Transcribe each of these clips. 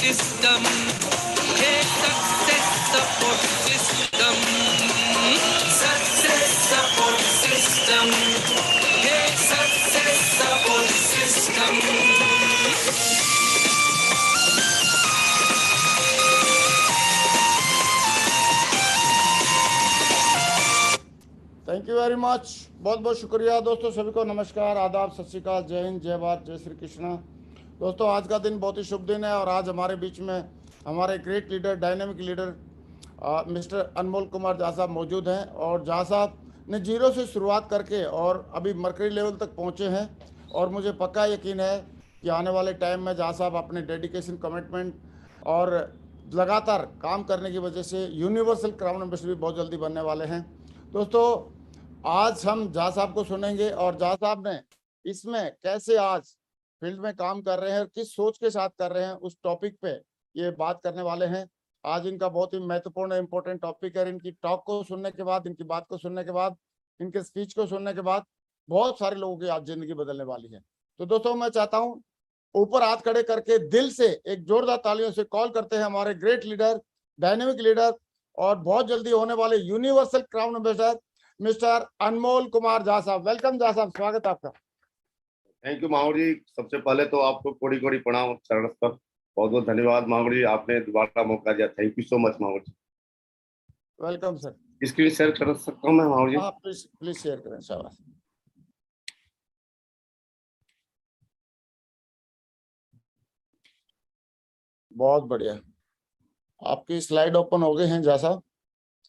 system. Yeah, success support system. Success support system. Yeah, success support system. Thank you very much. बहुत बहुत शुक्रिया दोस्तों। सभी को नमस्कार, आदाब, सत श्री अकाल, जय हिंद, जय भारत, जय श्री कृष्णा। दोस्तों आज का दिन बहुत ही शुभ दिन है और आज हमारे बीच में हमारे great leader, dynamic leader mister Anmol Kumar Jha साहब मौजूद हैं। और झा साहब ने जीरो से शुरुआत करके और अभी मरकरी लेवल तक पहुंचे हैं और मुझे पक्का यकीन है कि आने वाले टाइम में झा साहब अपने डेडिकेशन, कमिटमेंट और लगातार काम करने की वजह से यूनिवर्सल क्राउन एम्बेसडर भी बहुत जल्दी बनने वाले हैं। दोस्तों आज हम झा साहब को सुनेंगे और झा साहब ने इसमें कैसे आज फील्ड में काम कर रहे हैं और किस सोच के साथ कर रहे हैं उस टॉपिक पे ये बात करने वाले हैं। आज इनका बहुत ही महत्वपूर्ण इंपॉर्टेंट टॉपिक है। इनकी टॉक को सुनने के बाद, इनकी बात को सुनने के बाद, इनके स्पीच को सुनने के बाद बहुत सारे लोगों की आज जिंदगी बदलने वाली है। तो दोस्तों मैं चाहता हूँ ऊपर हाथ खड़े करके दिल से एक जोरदार तालियों से कॉल करते हैं हमारे ग्रेट लीडर, डायनेमिक लीडर और बहुत जल्दी होने वाले universal crown ambassador mister Anmol Kumar Jha साहब। वेलकम झा साहब, स्वागत है आपका। थैंक यू माहौर जी। सबसे पहले तो आपको कोड़ी कोड़ी प्रणाम, चरण पर बहुत बहुत धन्यवाद माहौर जी, आपने दोबारा मौका दिया। Thank you so much Mahaur ji. Welcome sir. Screen share कर सकता हूँ मैं माहौर जी? हाँ प्लीज प्लीज शेयर करें। शाबाश, बहुत बढ़िया। आपकी स्लाइड ओपन हो गए हैं झा साहब।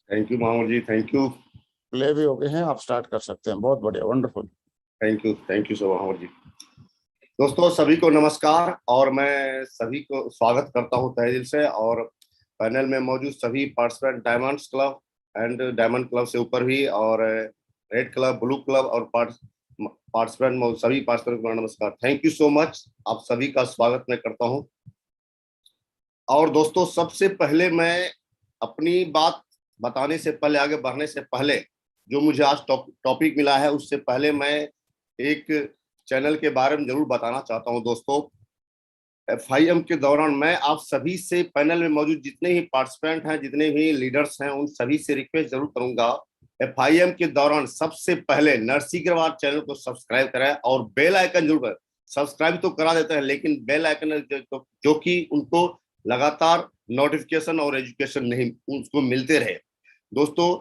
Thank you Mahaur ji, thank you. Play भी हो गए हैं, आप स्टार्ट कर सकते हैं। बहुत बढ़िया, wonderful. Thank you so Mahaur ji. दोस्तों सभी को नमस्कार और मैं सभी को स्वागत करता हूँ तहे दिल से। और पैनल में मौजूद सभी participant, diamonds club and diamond club से ऊपर भी, और रेड क्लब, ब्लू क्लब और पार्टिसिपेंट, सभी पार्टिसिपेंट को नमस्कार। थैंक यू सो मच, आप सभी का स्वागत मैं करता हूँ। और दोस्तों सबसे पहले मैं अपनी बात बताने से पहले, आगे बढ़ने से पहले, जो मुझे आज टॉपिक मिला है उससे पहले मैं एक चैनल के बारे में जरूर बताना चाहता हूं। दोस्तों FIM के दौरान मैं आप सभी से, पैनल में मौजूद जितने ही पार्टिसिपेंट हैं, जितने भी लीडर्स हैं, उन सभी से रिक्वेस्ट जरूर करूंगा, FIM के दौरान सबसे पहले नरसी अग्रवाल चैनल को सब्सक्राइब करें और बेल आइकन जरूर, सब्सक्राइब तो करा देते हैं लेकिन बेल आइकन जो कि उनको लगातार नोटिफिकेशन और एजुकेशन नहीं उसको मिलते रहे। दोस्तों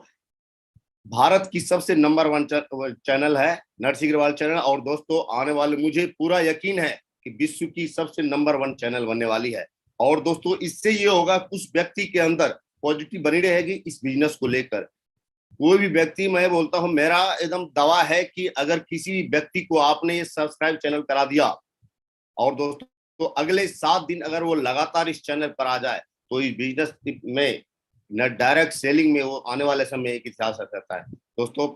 भारत की सबसे नंबर 1 चैनल है नरसी अग्रवाल चैनल, और दोस्तों आने वाले, मुझे पूरा यकीन है कि विश्व की सबसे नंबर 1 चैनल बनने वाली है। और दोस्तों इससे ये होगा, उस व्यक्ति के अंदर पॉजिटिव बनी रहेगी इस बिजनेस को लेकर। कोई भी व्यक्ति, मैं बोलता हूं, मेरा एकदम दावा है कि अगर किसी भी व्यक्ति को आपने ये सब्सक्राइब चैनल करा दिया और दोस्तों तो अगले 7 दिन अगर वो लगातार इस चैनल पर आ जाए तो इस बिजनेस में न डायरेक्ट सेलिंग में वो आने वाले समय एक इतिहास रहता है दोस्तों।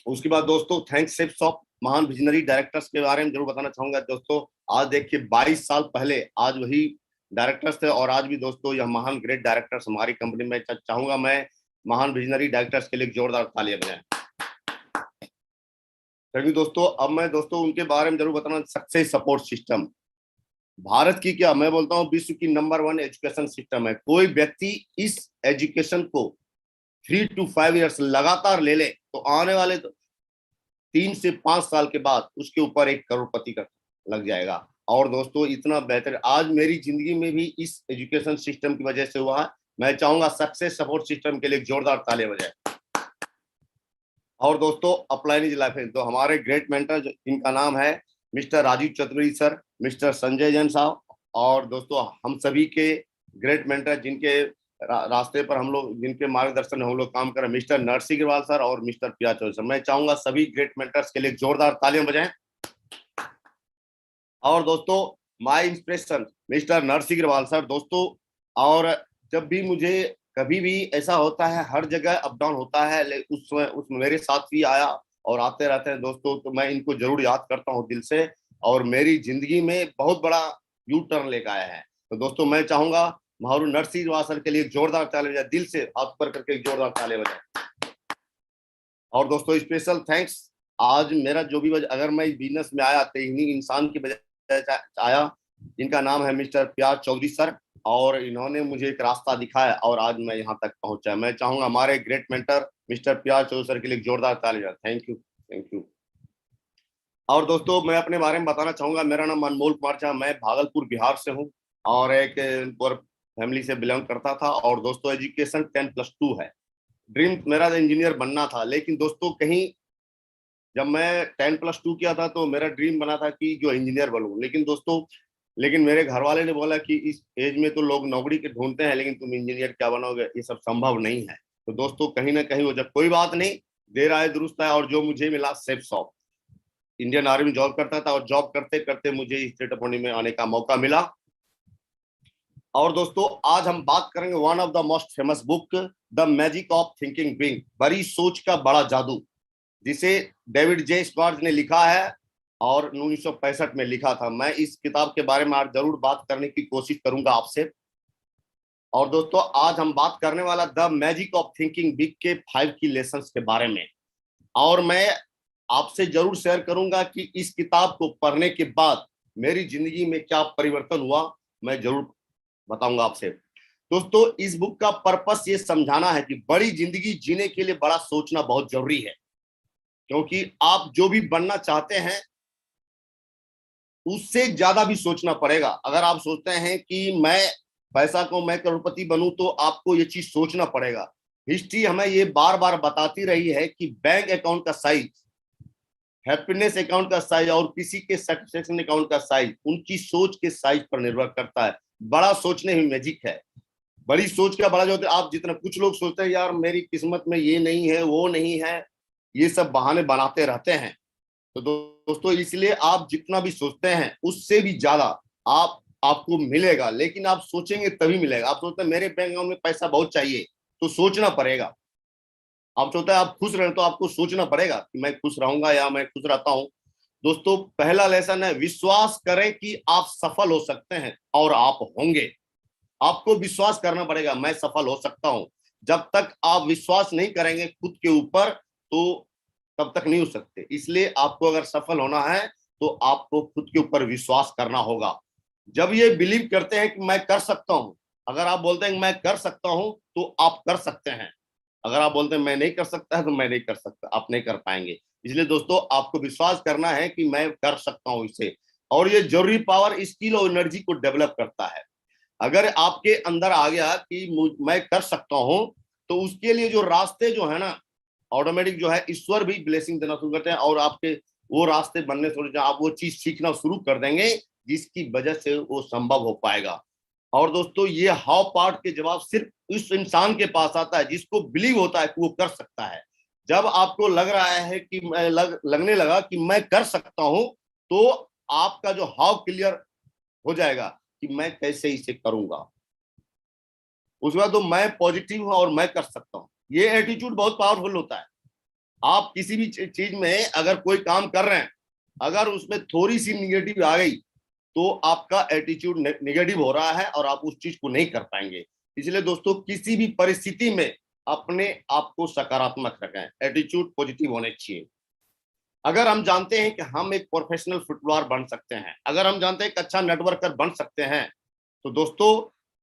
उसके बाद दोस्तों थैंक्स ऑफ महान विजनरी डायरेक्टर्स के बारे में जरूर बताना चाहूंगा। दोस्तों आज देखिए 22 साल पहले आज वही डायरेक्टर्स थे और आज भी दोस्तों यह महान ग्रेट डायरेक्टर्स हमारी कंपनी में। चाहूंगा मैं महान विजनरी डायरेक्टर्स के लिए जोरदार तालियां बजाएं। चलिए दोस्तों अब मैं दोस्तों उनके बारे में जरूर बताना। सक्सेस सपोर्ट सिस्टम भारत की, क्या मैं बोलता हूँ, विश्व की नंबर 1 एजुकेशन सिस्टम है। कोई व्यक्ति इस एजुकेशन को 3 to 5 ईयर्स लगातार ले ले तो आने वाले 3 से 5 साल के बाद उसके ऊपर 1 करोड़पति का लग जाएगा। और दोस्तों इतना बेहतर आज मेरी जिंदगी में भी इस एजुकेशन सिस्टम की वजह से हुआ है। मैं चाहूंगा सक्सेस सपोर्ट सिस्टम के लिए जोरदार ताली बजाए। और दोस्तों अप्लाई इज लाइफ, तो हमारे ग्रेट मेंटर जिनका नाम है mister Rajiv Chaturvedi sir, mister Sanjay Jain साहब, और दोस्तों हम सभी के ग्रेट मेंटर जिनके रास्ते पर हम लोग, जिनके मार्गदर्शन हम लोग काम कर रहे हैं, मिस्टर नरसी अग्रवाल सर और मिस्टर पिया चौधरी सर। मैं चाहूंगा सभी ग्रेट मेंटर्स के लिए जोरदार तालियां बजाएं। और दोस्तों my inspiration mister Narsi Agarwal sir. दोस्तों और जब भी मुझे कभी भी ऐसा होता है, हर जगह अप डाउन होता है, उस मेरे साथ भी आया और आते रहते हैं दोस्तों, तो मैं इनको जरूर याद करता हूँ दिल से, और मेरी जिंदगी में बहुत बड़ा यू टर्न लेकर आया है। तो दोस्तों मैं चाहूंगा महारू नरसी अग्रवाल सर के लिए जोरदार ताली बजाए, दिल से हाथ ऊपर करके जोरदार ताली बजाए। और दोस्तों स्पेशल थैंक्स, आज मेरा जो भी अगर मैं इस बिजनेस में आया तो इन्हीं इंसान की वजह आया, जिनका नाम है मिस्टर प्यार चौधरी सर, और इन्होंने मुझे एक रास्ता दिखाया और आज मैं यहाँ तक पहुंचा। मैं चाहूंगा हमारे great mentor mister Pyar Chaudhary sir के लिए जोरदार ताली। Thank you, thank you. और दोस्तों मैं अपने बारे में बताना चाहूंगा। मेरा नाम अनमोल कुमार झा, मैं भागलपुर बिहार से हूँ और एक पुअर फैमिली से बिलोंग करता था। और दोस्तों एजुकेशन 10+2 है। ड्रीम मेरा इंजीनियर बनना था, लेकिन दोस्तों कहीं जब मैं 10+2 किया था तो मेरा ड्रीम बना था कि जो इंजीनियर बनूं। लेकिन मेरे घर वाले ने बोला कि इस एज में तो लोग नौकरी के ढूंढते हैं, लेकिन तुम इंजीनियर क्या बनोगे, ये सब संभव नहीं है। तो दोस्तों कहीं ना कहीं वो जब कोई बात नहीं, देर आए दुरुस्त आए, और जो मुझे मिला सेफ शॉप, इंडियन आर्मी में जॉब करता था और जॉब करते करते मुझे स्टेट अटॉर्नी में आने का मौका मिला। और दोस्तों आज हम बात करेंगे one of the most famous book, the magic of thinking big, बड़ी सोच का बड़ा जादू, जिसे डेविड जे स्क्वार्ट्ज ने लिखा है और 1965 में लिखा था। मैं इस किताब के बारे में आज जरूर बात करने की कोशिश करूंगा आपसे। और दोस्तों आज हम बात करने वाला the magic of thinking big के 5 की लेसन्स के बारे में। और मैं आपसे जरूर शेयर करूंगा कि इस किताब को पढ़ने के बाद मेरी जिंदगी में क्या परिवर्तन हुआ, मैं जरूर बताऊंगा आपसे। दोस्तों इस बुक का पर्पस ये समझाना है कि बड़ी जिंदगी जीने के लिए बड़ा सोचना बहुत जरूरी है, क्योंकि आप जो भी बनना चाहते हैं उससे ज्यादा भी सोचना पड़ेगा। अगर आप सोचते हैं कि मैं करोड़पति बनूं, तो आपको ये चीज सोचना पड़ेगा। हिस्ट्री हमें ये बार बार बताती रही है कि बैंक अकाउंट का साइज, हैप्पीनेस अकाउंट का साइज और किसी के सेटिस्फेक्शन अकाउंट का साइज उनकी सोच के साइज पर निर्भर करता है। बड़ा सोचने ही मैजिक है। बड़ी सोच का बड़ा जो होता है, आप जितना, कुछ लोग सोचते हैं यार मेरी किस्मत में ये नहीं है वो नहीं है, ये सब बहाने बनाते रहते हैं। तो दोस्तों इसलिए आप जितना भी सोचते हैं उससे भी ज्यादा आपको मिलेगा, लेकिन आप सोचेंगे तभी मिलेगा। आप सोचते हैं मेरे बैंक अकाउंट में पैसा बहुत चाहिए, तो सोचना पड़ेगा। आप सोचते हैं आप खुश रहे, तो आपको सोचना पड़ेगा कि मैं खुश रहूंगा या मैं खुश रहता हूं। दोस्तों पहला लेसन है, विश्वास करें कि आप सफल हो सकते हैं और आप होंगे। आपको विश्वास करना पड़ेगा मैं सफल हो सकता हूं। जब तक आप विश्वास नहीं करेंगे खुद के ऊपर, तो तब तक नहीं हो सकते। इसलिए आपको अगर सफल होना है तो आपको खुद के ऊपर विश्वास करना होगा। जब ये बिलीव करते हैं कि मैं कर सकता हूं, अगर आप बोलते हैं मैं कर सकता हूं तो आप कर सकते हैं। अगर आप बोलते हैं मैं नहीं कर सकता है तो मैं नहीं कर सकता, आप नहीं कर पाएंगे। इसलिए दोस्तों आपको विश्वास करना है कि मैं कर सकता हूं इसे। और ये जरूरी पावर, स्किल और एनर्जी को डेवलप करता है। अगर आपके अंदर आ गया कि मैं कर सकता हूं, तो उसके लिए जो रास्ते जो है ना, ऑटोमेटिक जो है ईश्वर भी ब्लेसिंग देना शुरू करते हैं और आपके वो रास्ते बनने शुरू, आप वो चीज सीखना शुरू कर देंगे जिसकी वजह से वो संभव हो पाएगा। और दोस्तों ये हाउ पार्ट के जवाब सिर्फ उस इंसान के पास आता है जिसको बिलीव होता है कि वो कर सकता है। जब आपको लग रहा है कि लगने लगा कि मैं कर सकता हूं, तो आपका जो हाउ क्लियर हो जाएगा कि मैं कैसे इसे करूंगा। उसके बाद तो मैं पॉजिटिव हूं और मैं कर सकता हूं। ये एटीट्यूड बहुत पावरफुल होता है। आप किसी भी चीज में अगर कोई काम कर रहे हैं, अगर उसमें थोड़ी सी निगेटिव आ गई तो आपका एटीट्यूड निगेटिव हो रहा है और आप उस चीज को नहीं कर पाएंगे। इसलिए दोस्तों किसी भी परिस्थिति में अपने आप को सकारात्मक रखें, एटीट्यूड पॉजिटिव होने चाहिए। अगर हम जानते हैं कि हम एक प्रोफेशनल फुटबॉलर बन सकते हैं, अगर हम जानते हैं कि अच्छा नेटवर्कर बन सकते हैं, तो दोस्तों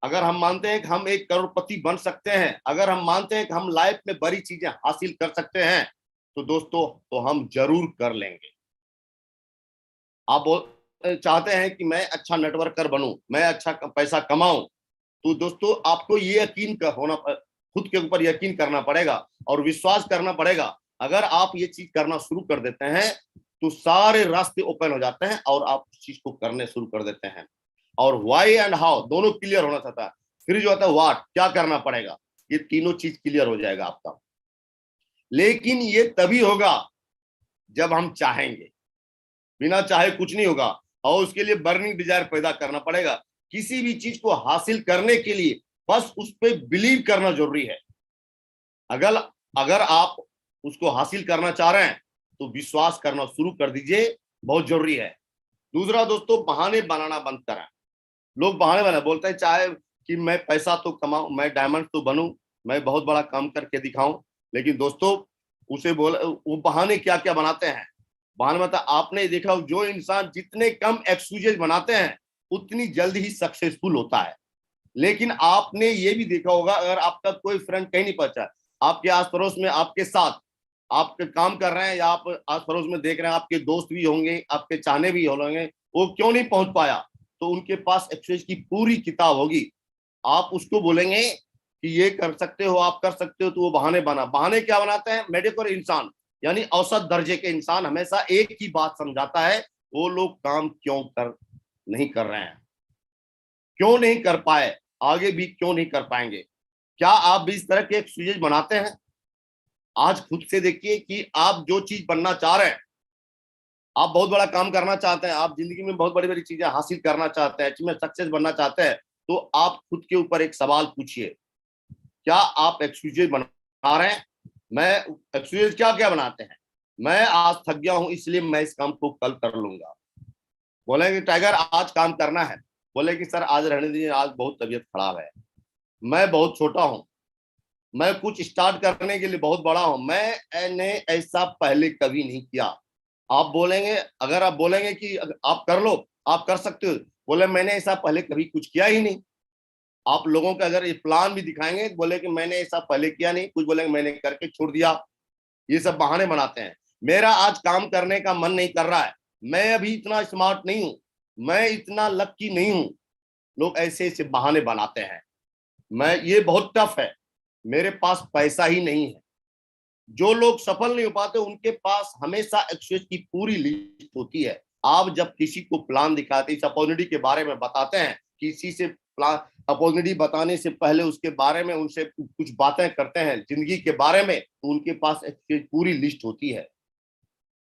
अगर हम मानते हैं कि हम एक करोड़पति बन सकते हैं, अगर हम मानते हैं कि हम लाइफ में बड़ी चीजें हासिल कर सकते हैं, तो दोस्तों तो हम जरूर कर लेंगे। आप चाहते हैं कि मैं अच्छा नेटवर्कर बनूं, मैं अच्छा पैसा कमाऊं, तो दोस्तों आपको ये यकीन होना, खुद के ऊपर यकीन करना पड़ेगा और विश्वास करना पड़ेगा। अगर आप ये चीज करना शुरू कर देते हैं तो सारे रास्ते ओपन हो जाते हैं और आप उस चीज को करने शुरू कर देते हैं। और व्हाई एंड हाउ दोनों क्लियर होना चाहता है। फिर जो होता है व्हाट, क्या करना पड़ेगा, ये तीनों चीज क्लियर हो जाएगा आपका। लेकिन ये तभी होगा जब हम चाहेंगे, बिना चाहे कुछ नहीं होगा। और उसके लिए बर्निंग डिजायर पैदा करना पड़ेगा। किसी भी चीज को हासिल करने के लिए बस उस पर बिलीव करना जरूरी है। अगर आप उसको हासिल करना चाह रहे हैं तो विश्वास करना शुरू कर दीजिए, बहुत जरूरी है। दूसरा दोस्तों, बहाने बनाना बंद करें। लोग बहाने बोलते हैं चाहे कि मैं पैसा तो कमाऊं, मैं डायमंड तो बनूं, मैं बहुत बड़ा काम करके दिखाऊं, लेकिन दोस्तों उसे वो बहाने क्या क्या बनाते हैं। बहाने मतलब आपने देखा जो इंसान जितने कम एक्सक्यूजेज बनाते हैं उतनी जल्दी ही सक्सेसफुल होता है। लेकिन आपने ये भी देखा होगा, अगर आपका कोई फ्रेंड कहीं नहीं पहुंचा, आपके आस पड़ोस में आपके साथ आपके काम कर रहे हैं या आप आस पड़ोस में देख रहे हैं, आपके दोस्त भी होंगे, आपके चाहने भी होंगे, वो क्यों नहीं पहुंच पाया, तो उनके पास एक्सरसाइज की पूरी किताब होगी। आप उसको बोलेंगे कि ये कर सकते हो, आप कर सकते हो, तो वो बहाने क्या बनाते हैं? मेडिकल इंसान यानी औसत दर्जे के इंसान हमेशा एक ही बात समझाता है, वो लोग काम क्यों नहीं कर रहे हैं, क्यों नहीं कर पाए, आगे भी क्यों नहीं कर पाएंगे। क्या आप भी इस तरह के एक्सक्यूजेज बनाते हैं? आज खुद से देखिए कि आप जो चीज बनना चाह रहे हैं, आप बहुत बड़ा काम करना चाहते हैं, आप जिंदगी में बहुत बड़ी बड़ी चीजें हासिल करना चाहते हैं, में सक्सेस बनना चाहते हैं, तो आप खुद के ऊपर एक सवाल पूछिए, क्या आप एक्सक्यूजेज बना रहे हैं? मैं एक्सक्यूजेज क्या क्या बनाते हैं? मैं आज थक गया हूं इसलिए मैं इस काम को कल कर लूंगा। बोलेंगे टाइगर आज काम करना है, बोले कि सर आज रहने दीजिए, आज बहुत तबीयत खराब है, मैं बहुत छोटा हूं, मैं कुछ स्टार्ट करने के लिए बहुत बड़ा हूं, मैंने ऐसा पहले कभी नहीं किया। आप बोलेंगे, अगर आप बोलेंगे कि आप कर लो, आप कर सकते हो, बोले मैंने ऐसा पहले कभी कुछ किया ही नहीं। आप लोगों का अगर ये प्लान भी दिखाएंगे, बोले कि मैंने ऐसा पहले किया नहीं, कुछ बोलेंगे मैंने करके छोड़ दिया। ये सब बहाने बनाते हैं। मेरा आज काम करने का मन नहीं कर रहा है, मैं अभी इतना स्मार्ट नहीं हूं, मैं इतना लक्की नहीं हूं। लोग ऐसे ऐसे बहाने बनाते हैं। ये बहुत टफ है, मेरे पास पैसा ही नहीं है। जो लोग सफल नहीं हो पाते उनके पास हमेशा एक्सेस की पूरी लिस्ट होती है। आप जब किसी को प्लान दिखाते, इस अपॉर्चुनिटी के बारे में बताते हैं, किसी से प्लान अपॉर्चुनिटी बताने से पहले उसके बारे में उनसे कुछ बातें करते हैं जिंदगी के बारे में, तो उनके पास एक्सेस पूरी लिस्ट होती है।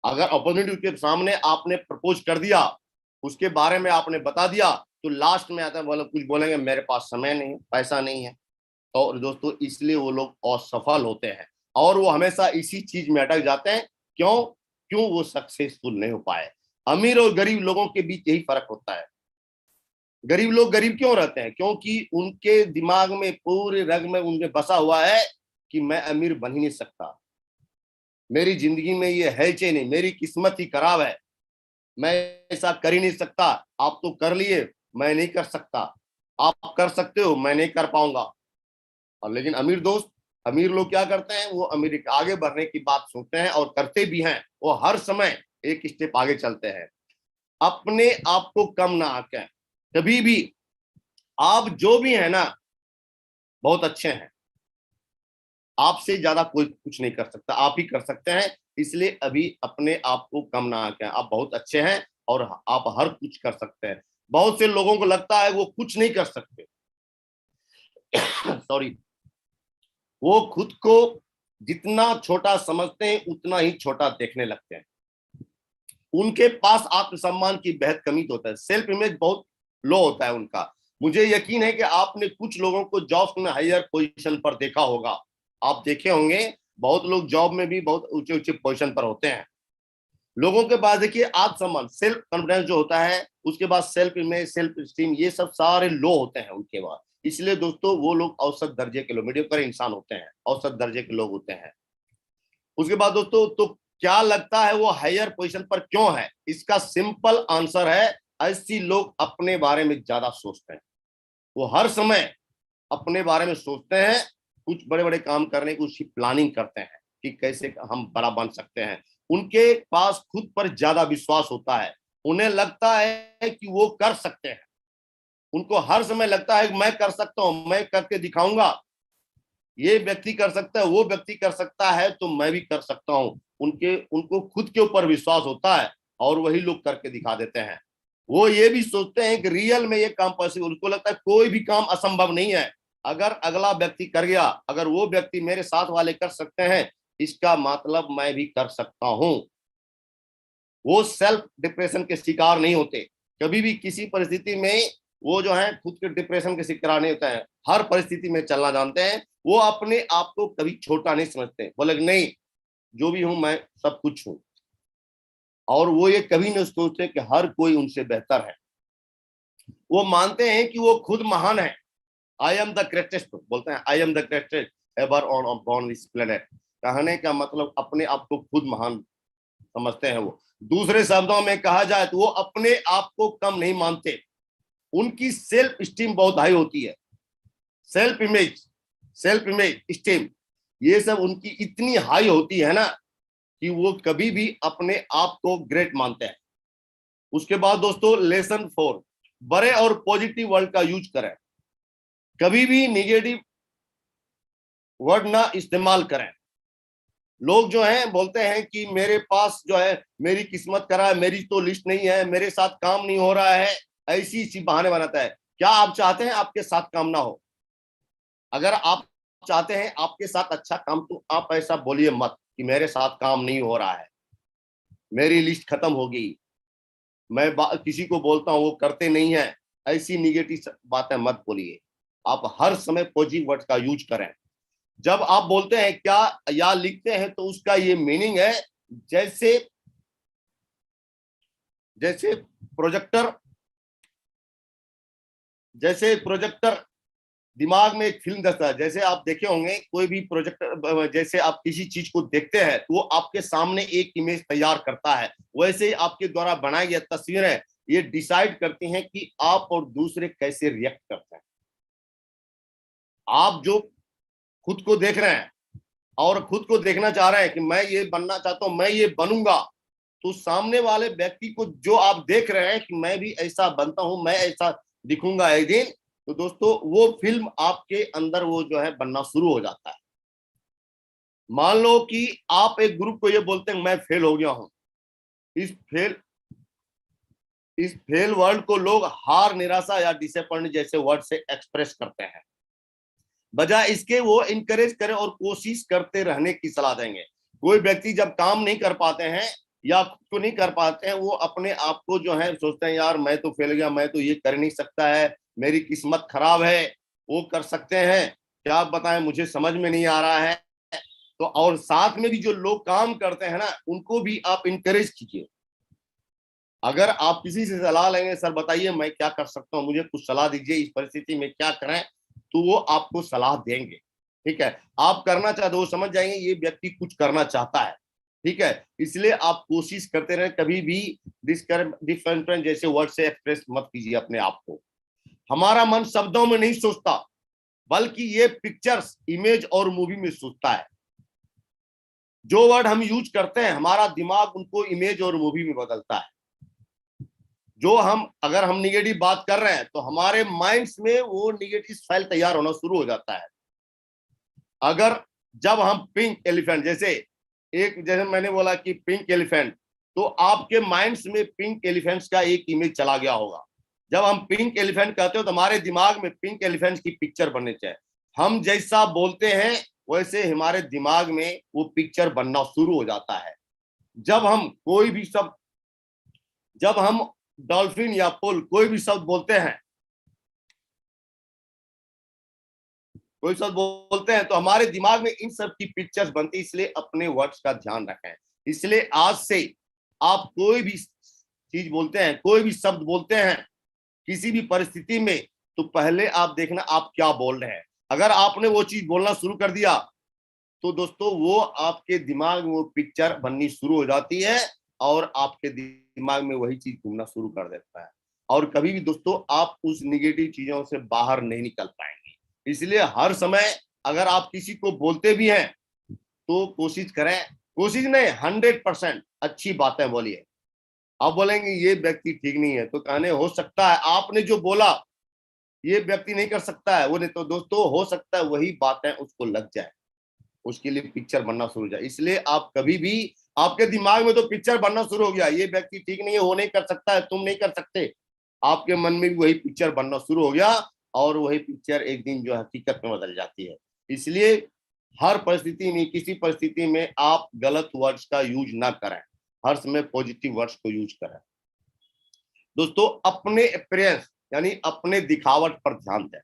अगर अपॉर्चुनिटी के सामने आपने प्रपोज कर दिया, उसके बारे में आपने बता दिया, तो लास्ट में आता है बोले कुछ बोलेंगे मेरे पास समय नहीं, पैसा नहीं है। तो दोस्तों इसलिए वो लोग असफल होते हैं और वो हमेशा इसी चीज में अटक जाते हैं। क्यों वो सक्सेसफुल नहीं हो पाए। अमीर और गरीब लोगों के बीच यही फर्क होता है। गरीब लोग गरीब क्यों रहते हैं? क्योंकि उनके दिमाग में, पूरे रग में उनके बसा हुआ है कि मैं अमीर बन ही नहीं सकता, मेरी जिंदगी में ये है ही नहीं, मेरी किस्मत ही खराब है, मैं ऐसा कर ही नहीं सकता। आप तो कर लिए, मैं नहीं कर सकता। आप कर सकते हो, मैं नहीं कर पाऊंगा। और लेकिन अमीर लोग क्या करते हैं? वो अमीर के आगे बढ़ने की बात सोचते हैं और करते भी हैं। वो हर समय एक स्टेप आगे चलते हैं। अपने आप को कम ना आंकें कभी भी। आप जो भी है ना, बहुत अच्छे हैं, आपसे ज्यादा कोई कुछ नहीं कर सकता, आप ही कर सकते हैं। इसलिए अभी अपने आप को कम ना आंकें। आप बहुत अच्छे हैं और आप हर कुछ कर सकते हैं। बहुत से लोगों को लगता है वो कुछ नहीं कर सकते सॉरी, वो खुद को जितना छोटा समझते हैं उतना ही छोटा देखने लगते हैं। उनके पास आत्मसम्मान की बेहद कमी होता है, सेल्फ इमेज बहुत लो होता है उनका। मुझे यकीन है कि आपने कुछ लोगों को जॉब में हायर पोजीशन पर देखा होगा। आप देखे होंगे बहुत लोग जॉब में भी बहुत ऊंचे ऊंचे पोजीशन पर होते हैं। लोगों के पास देखिए आत्मसम्मान, सेल्फ कॉन्फिडेंस जो होता है, उसके बाद सेल्फ इमेज, सेल्फ स्टीम, ये सब सारे लो होते हैं उनके पास। इसलिए दोस्तों वो लोग औसत दर्जे के लोग, मीडियोकर इंसान होते हैं, औसत दर्जे के लोग होते हैं। उसके बाद दोस्तों तो क्या लगता है वो हायर पोजीशन पर क्यों है? इसका सिंपल आंसर है, ऐसी लोग अपने बारे में ज्यादा सोचते हैं। वो हर समय अपने बारे में सोचते हैं, कुछ बड़े बड़े काम करने की उसकी प्लानिंग करते हैं कि कैसे हम बड़ा बन सकते हैं। उनके पास खुद पर ज्यादा विश्वास होता है। उन्हें लगता है कि वो कर सकते हैं। उनको हर समय लगता है कि मैं कर सकता हूं, मैं करके दिखाऊंगा, ये व्यक्ति कर सकता है, वो व्यक्ति कर सकता है, तो मैं भी कर सकता हूं। उनको खुद के ऊपर विश्वास होता है और वही लोग करके दिखा देते हैं। वो ये भी सोचते हैं कि रियल में ये काम पॉसिबल, उनको लगता है कोई भी काम असंभव नहीं है। अगर अगला व्यक्ति कर गया, अगर वो व्यक्ति मेरे साथ वाले कर सकते हैं, इसका मतलब मैं भी कर सकता हूं। वो सेल्फ डिप्रेशन के शिकार नहीं होते कभी भी, किसी परिस्थिति में वो जो है खुद के डिप्रेशन के शिकार नहीं होता है, हर परिस्थिति में चलना जानते हैं। वो अपने आप को कभी छोटा नहीं समझते, बोले नहीं जो भी हूं मैं सब कुछ हूं। और वो ये कभी नहीं सोचते कि हर कोई उनसे बेहतर है। वो मानते हैं कि वो खुद महान है। आई एम द ग्रेटेस्ट, बोलते हैं I am the greatest ever on this planet. कहने का मतलब अपने आप को खुद महान समझते हैं वो। दूसरे शब्दों में कहा जाए तो वो अपने आप को कम नहीं मानते। उनकी सेल्फ स्टीम बहुत हाई होती है, सेल्फ इमेज स्टीम, ये सब उनकी इतनी हाई होती है ना कि वो कभी भी अपने आप को ग्रेट मानते हैं। उसके बाद दोस्तों लेसन 4, बड़े और पॉजिटिव वर्ड का यूज करें, कभी भी निगेटिव वर्ड ना इस्तेमाल करें। लोग जो हैं बोलते हैं कि मेरे पास जो है मेरी किस्मत करा है, मेरी तो लिस्ट नहीं है, मेरे साथ काम नहीं हो रहा है, ऐसी इसी बहाने बनाता है। क्या आप चाहते हैं आपके साथ काम ना हो? अगर आप चाहते हैं आपके साथ अच्छा काम, तो आप ऐसा बोलिए मत कि मेरे साथ काम नहीं हो रहा है, मेरी लिस्ट खत्म हो गई, मैं किसी को बोलता हूं वो करते नहीं है, ऐसी निगेटिव बातें मत बोलिए। आप हर समय पॉजिटिव वर्ड का यूज करें। जब आप बोलते हैं क्या या लिखते हैं तो उसका ये मीनिंग है जैसे जैसे प्रोजेक्टर दिमाग में एक फिल्म दस्ता है। जैसे आप देखे होंगे कोई भी प्रोजेक्टर, जैसे आप किसी चीज को देखते हैं तो वो आपके सामने एक इमेज तैयार करता है, वैसे ही आपके द्वारा बनाई गई तस्वीरें ये डिसाइड करती हैं कि आप और दूसरे कैसे रिएक्ट करते हैं। आप जो खुद को देख रहे हैं और खुद को देखना चाह रहे हैं कि मैं ये बनना चाहता हूं, मैं ये बनूंगा, तो सामने वाले व्यक्ति को जो आप देख रहे हैं कि मैं भी ऐसा बनता हूं, मैं ऐसा दिखूंगा एक दिन, तो दोस्तों वो फिल्म आपके अंदर वो जो है बनना शुरू हो जाता है। मान लो कि आप एक ग्रुप को ये बोलते हैं मैं फेल हो गया हूं, इस फेल वर्ड को लोग हार, निराशा या डिसअपॉइंट जैसे वर्ड से एक्सप्रेस करते हैं। बजाय इसके वो इनकरेज करें और कोशिश करते रहने की सलाह देंगे। कोई व्यक्ति जब काम नहीं कर पाते हैं या खुद को नहीं कर पाते हैं, वो अपने आप को जो है सोचते हैं यार मैं तो फेल गया, मैं तो ये कर नहीं सकता है, मेरी किस्मत खराब है, वो कर सकते हैं, क्या आप बताएं, मुझे समझ में नहीं आ रहा है। तो और साथ में भी जो लोग काम करते हैं ना, उनको भी आप इनकरेज कीजिए। अगर आप किसी से सलाह लेंगे, सर बताइए मैं क्या कर सकता हूँ, मुझे कुछ सलाह दीजिए, इस परिस्थिति में क्या करें, तो वो आपको सलाह देंगे। ठीक है, आप करना चाहते हो, वो समझ जाएंगे ये व्यक्ति कुछ करना चाहता है। ठीक है, इसलिए आप कोशिश करते रहे, कभी भी डिफरेंट जैसे वर्ड से एक्सप्रेस मत कीजिए अपने आप को। हमारा मन शब्दों में नहीं सोचता, बल्कि ये पिक्चर्स, इमेज और मूवी में सोचता है। जो वर्ड हम यूज करते हैं हमारा दिमाग उनको इमेज और मूवी में बदलता है। जो अगर हम निगेटिव बात कर रहे हैं तो हमारे माइंड्स में वो निगेटिव फाइल तैयार होना शुरू हो जाता है। अगर जब हम पिंक एलिफेंट, जैसे मैंने बोला कि पिंक एलिफेंट, तो आपके माइंड्स में पिंक एलिफेंट्स का एक इमेज चला गया होगा। जब हम पिंक एलिफेंट कहते हो तो हमारे दिमाग में पिंक एलिफेंट्स की पिक्चर बननी चाहिए। हम जैसा बोलते हैं वैसे हमारे दिमाग में वो पिक्चर बनना शुरू हो जाता है। जब हम डॉल्फिन या पुल कोई भी शब्द बोलते हैं, तो हमारे दिमाग में इन सब की पिक्चर्स बनती है। इसलिए अपने वर्ड्स का ध्यान रखें। इसलिए आज से आप कोई भी चीज बोलते हैं, कोई भी शब्द बोलते हैं किसी भी परिस्थिति में, तो पहले आप देखना आप क्या बोल रहे हैं। अगर आपने वो चीज बोलना शुरू कर दिया तो दोस्तों वो आपके दिमाग में वो पिक्चर बननी शुरू हो जाती है और आपके दिमाग में वही चीज घूमना शुरू कर देता है, और कभी भी दोस्तों आप उस निगेटिव चीजों से बाहर नहीं निकल पाएंगे। इसलिए हर समय अगर आप किसी को बोलते भी हैं तो कोशिश करें, कोशिश नहीं 100% अच्छी बातें बोलिए। आप बोलेंगे ये व्यक्ति ठीक नहीं है, तो कहने हो सकता है आपने जो बोला ये व्यक्ति नहीं कर सकता है, वो नहीं, तो दोस्तों हो सकता है वही बातें उसको लग जाए, उसके लिए पिक्चर बनना शुरू हो जाए। इसलिए आप कभी भी, आपके दिमाग में तो पिक्चर बनना शुरू हो गया, ये व्यक्ति ठीक नहीं है, वो नहीं कर सकता है, तुम नहीं कर सकते, आपके मन में भी वही पिक्चर बनना शुरू हो गया और वही पिक्चर एक दिन जो हकीकत में बदल जाती है। इसलिए हर परिस्थिति में, किसी परिस्थिति में आप गलत वर्ड्स का यूज ना करें, हर समय पॉजिटिव वर्ड्स को यूज करें। दोस्तों अपने अपीयरेंस यानी अपने दिखावट पर ध्यान दें।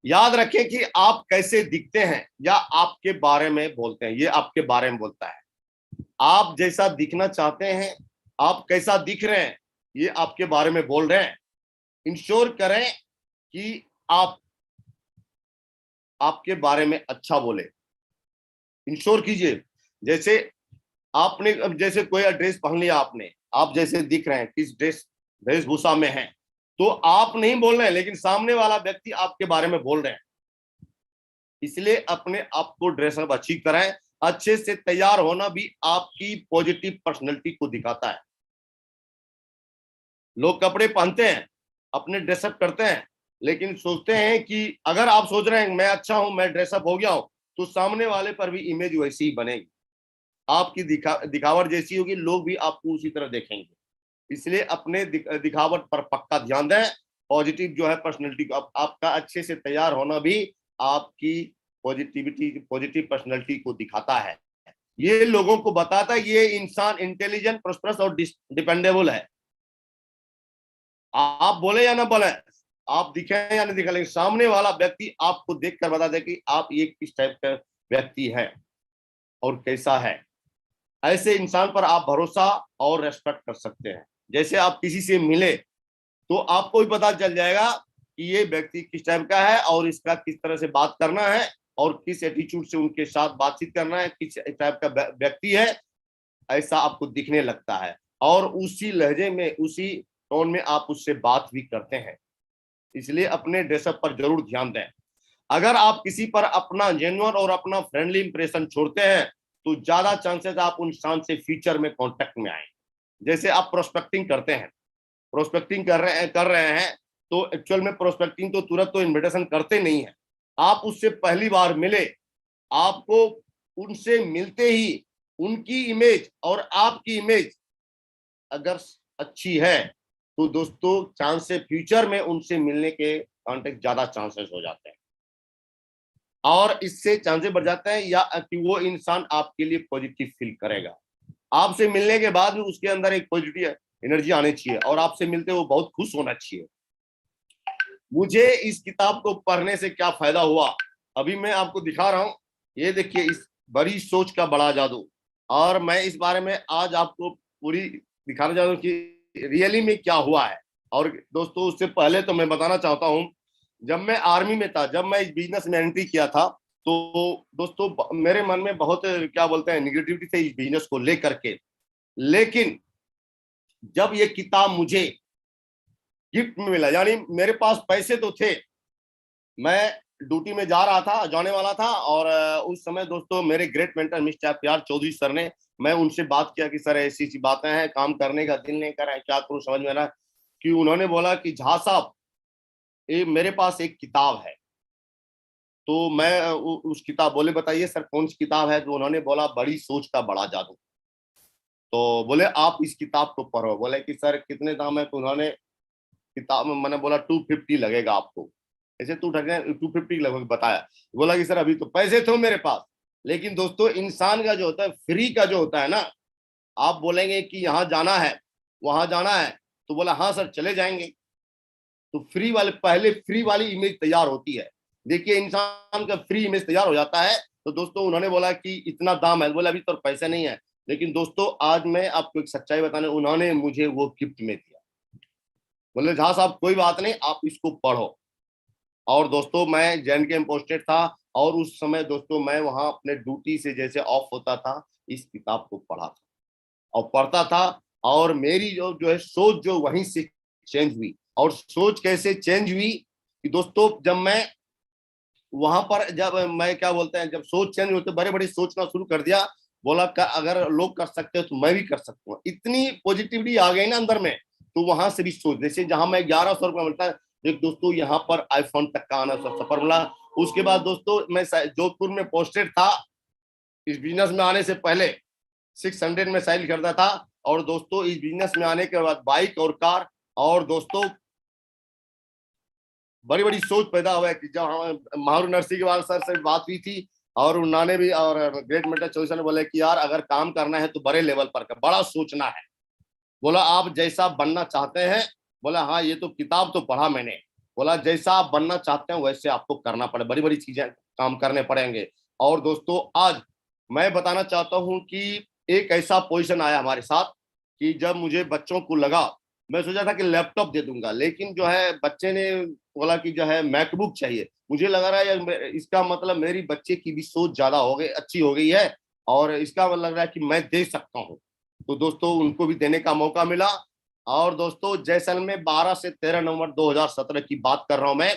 याद रखें कि आप कैसे दिखते हैं या आपके बारे में बोलते हैं, ये आपके बारे में बोलता है। आप जैसा दिखना चाहते हैं, आप कैसा दिख रहे हैं, ये आपके बारे में बोल रहे हैं। इंश्योर करें कि आप आपके बारे में अच्छा बोले, इंश्योर कीजिए। जैसे आपने अब जैसे कोई ड्रेस पहन लिया आपने, आप जैसे दिख रहे हैं, किस ड्रेस वेशभूषा में हैं, तो आप नहीं बोल रहे हैं लेकिन सामने वाला व्यक्ति आपके बारे में बोल रहे हैं। इसलिए अपने आप को ड्रेसअप अच्छी कराएं। अच्छे से तैयार होना भी आपकी पॉजिटिव पर्सनैलिटी को दिखाता है। लोग कपड़े पहनते हैं, अपने ड्रेसअप करते हैं, लेकिन सोचते हैं कि अगर आप सोच रहे हैं मैं अच्छा हूं, मैं ड्रेसअप हो गया हूं, तो सामने वाले पर भी इमेज वैसी ही बनेगी, आपकी दिखावट जैसी होगी, लोग भी आपको उसी तरह देखेंगे। इसलिए अपने दिखावट पर पक्का ध्यान दें। पॉजिटिव जो है पर्सनैलिटी को, आपका अच्छे से तैयार होना भी आपकी पॉजिटिव पर्सनैलिटी को दिखाता है। ये लोगों को बताता है ये इंसान इंटेलिजेंट, प्रॉस्परस और डिपेंडेबल है। आप बोले या ना बोले, आप दिखे या नहीं दिखे, लेकिन सामने वाला व्यक्ति आपको देखकर बता दे कि आप ये किस टाइप का व्यक्ति है और कैसा है। ऐसे इंसान पर आप भरोसा और रेस्पेक्ट कर सकते हैं। जैसे आप किसी से मिले तो आपको भी पता चल जाएगा कि ये व्यक्ति किस टाइप का है और इसका किस तरह से बात करना है और किस एटीट्यूड से उनके साथ बातचीत करना है, किस टाइप का व्यक्ति है, ऐसा आपको दिखने लगता है। और उसी लहजे में, उसी टोन में आप उससे बात भी करते हैं। इसलिए अपने ड्रेसअप पर जरूर ध्यान दें। अगर आप किसी पर अपना जेन्युइन और अपना फ्रेंडली इंप्रेशन छोड़ते हैं तो ज्यादा चांसेस आप उन इंसान से फ्यूचर में कांटेक्ट में आए। जैसे आप प्रोस्पेक्टिंग करते हैं, प्रोस्पेक्टिंग कर रहे हैं तो एक्चुअल में प्रोस्पेक्टिंग तो तुरंत तो इन्विटेशन करते नहीं है। आप उससे पहली बार मिले, आपको उनसे मिलते ही उनकी इमेज और आपकी इमेज अगर अच्छी है तो दोस्तों चांस है फ्यूचर में उनसे मिलने के कांटेक्ट ज्यादा चांसेस हो जाते हैं और इससे चांसेस बढ़ जाते हैं या कि वो इंसान आपके लिए पॉजिटिव फील करेगा। आपसे मिलने के बाद भी उसके अंदर एक पॉजिटिव एनर्जी आनी चाहिए और आपसे मिलते वो बहुत खुश होना चाहिए। मुझे इस किताब को पढ़ने से क्या फायदा हुआ, अभी मैं आपको दिखा रहा हूं। ये देखिए, इस बड़ी सोच का बड़ा जादू। और मैं इस बारे में आज आपको पूरी दिखाना चाहता हूँ कि रियली में क्या हुआ है। और दोस्तों उससे पहले तो मैं बताना चाहता हूँ, जब मैं आर्मी में था, जब मैं इस बिजनेस में एंट्री किया था, तो दोस्तों मेरे मन में बहुत क्या बोलते हैं निगेटिविटी थे इस बिजनेस को लेकर के। लेकिन जब ये किताब मुझे गिफ्ट में मिला, यानी मेरे पास पैसे तो थे, मैं ड्यूटी में जा रहा था, जाने वाला था, और उस समय दोस्तों मेरे great mentor mister Pyar Chaudhary sir ने, मैं उनसे बात किया कि सर ऐसी ऐसी बातें हैं, काम करने का दिल नहीं कर रहा है, क्या करूं समझ में ना। कि उन्होंने बोला कि झा साहब मेरे पास एक किताब है। तो मैं उस किताब, बोले बताइए सर कौन सी किताब है। तो उन्होंने बोला बड़ी सोच का बड़ा जादू। तो बोले आप इस किताब को पढ़ो। बोले कि सर कितने दाम है। तो उन्होंने किताब में, मैंने बोला 250 लगेगा आपको, ऐसे 250 लगभग बताया। बोला कि सर अभी तो पैसे थे मेरे पास, लेकिन दोस्तों इंसान का जो होता है, फ्री का जो होता है ना, आप बोलेंगे कि यहाँ जाना है, वहां जाना है, तो बोला हाँ सर चले जाएंगे। तो फ्री वाले, पहले फ्री वाली इमेज तैयार होती है। देखिए इंसान का फ्री इमेज तैयार हो जाता है। तो दोस्तों उन्होंने बोला कि इतना दाम है। बोला अभी तो पैसे नहीं है, लेकिन दोस्तों आज मैं आपको एक सच्चाई बताने, उन्होंने मुझे वो गिफ्ट में दिया। बोले झा साहब कोई बात नहीं, आप इसको पढ़ो। और दोस्तों मैं JNK में पोस्टेड था, और उस समय दोस्तों मैं वहां अपने ड्यूटी से जैसे ऑफ होता था, इस किताब को पढ़ा था और पढ़ता था। और मेरी जो जो है सोच जो वहीं से चेंज हुई। और सोच कैसे चेंज हुई कि दोस्तों जब मैं वहां पर, जब मैं क्या बोलते हैं, जब सोच चेंज होते बड़े बड़े सोचना शुरू कर दिया। बोला अगर लोग कर सकते हो तो मैं भी कर सकता हूँ। इतनी पॉजिटिविटी आ गई ना अंदर में। तो वहां से भी सोच, जैसे जहां मैं 1100 रुपया मिलता है, एक दोस्तों यहाँ पर आईफोन तक का आना सफर मिला। उसके बाद दोस्तों मैं जोधपुर में पोस्टेड था, इस बिजनेस में आने से पहले 600 में साइल करता था। और दोस्तों इस बिजनेस में आने के बाद बाइक और कार, और दोस्तों बड़ी बड़ी सोच पैदा हुआ है कि जब महारू नरसिंह के बाद सर से बात हुई थी, और उन्होंने भी, और ग्रेट मेंटर चौधरी ने बोले कि यार अगर काम करना है तो बड़े लेवल पर कर, बड़ा सोचना है। बोला आप जैसा बनना चाहते हैं। बोला हाँ ये तो किताब तो पढ़ा मैंने। बोला जैसा आप बनना चाहते हैं वैसे आपको करना पड़े, बड़ी बड़ी चीजें काम करने पड़ेंगे। और दोस्तों आज मैं बताना चाहता हूं कि एक ऐसा पोजीशन आया हमारे साथ कि जब मुझे बच्चों को लगा, मैं सोचा था कि लैपटॉप दे दूंगा, लेकिन जो है बच्चे ने बोला कि जो है मैकबुक चाहिए। मुझे लग रहा है इसका मतलब मेरी बच्चे की भी सोच ज्यादा हो गई, अच्छी हो गई है, और इसका मतलब लग रहा है कि मैं दे सकता हूँ। तो दोस्तों उनको भी देने का मौका मिला। और दोस्तों जैसलमेर 12 से 13 नवंबर 2017 की बात कर रहा हूं मैं।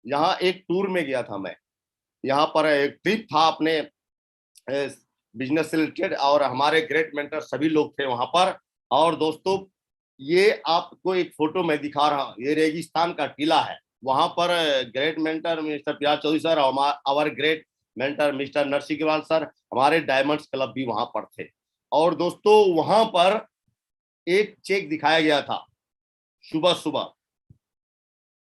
यहाँ एक टूर में गया था मैं। यहाँ पर एक ट्रिप था अपने बिजनेस से रिलेटेड, और हमारे ग्रेट मेंटर सभी लोग थे वहां पर। और दोस्तों ये आपको एक फोटो में दिखा रहा हूँ, ये रेगिस्तान का टीला है। वहां पर great mentor mister Pyar Chaudhary sir, और great mentor mister Narsingh sir, हमारे डायमंड्स क्लब भी वहां पर थे। और दोस्तों वहां पर एक चेक दिखाया गया था सुबह सुबह,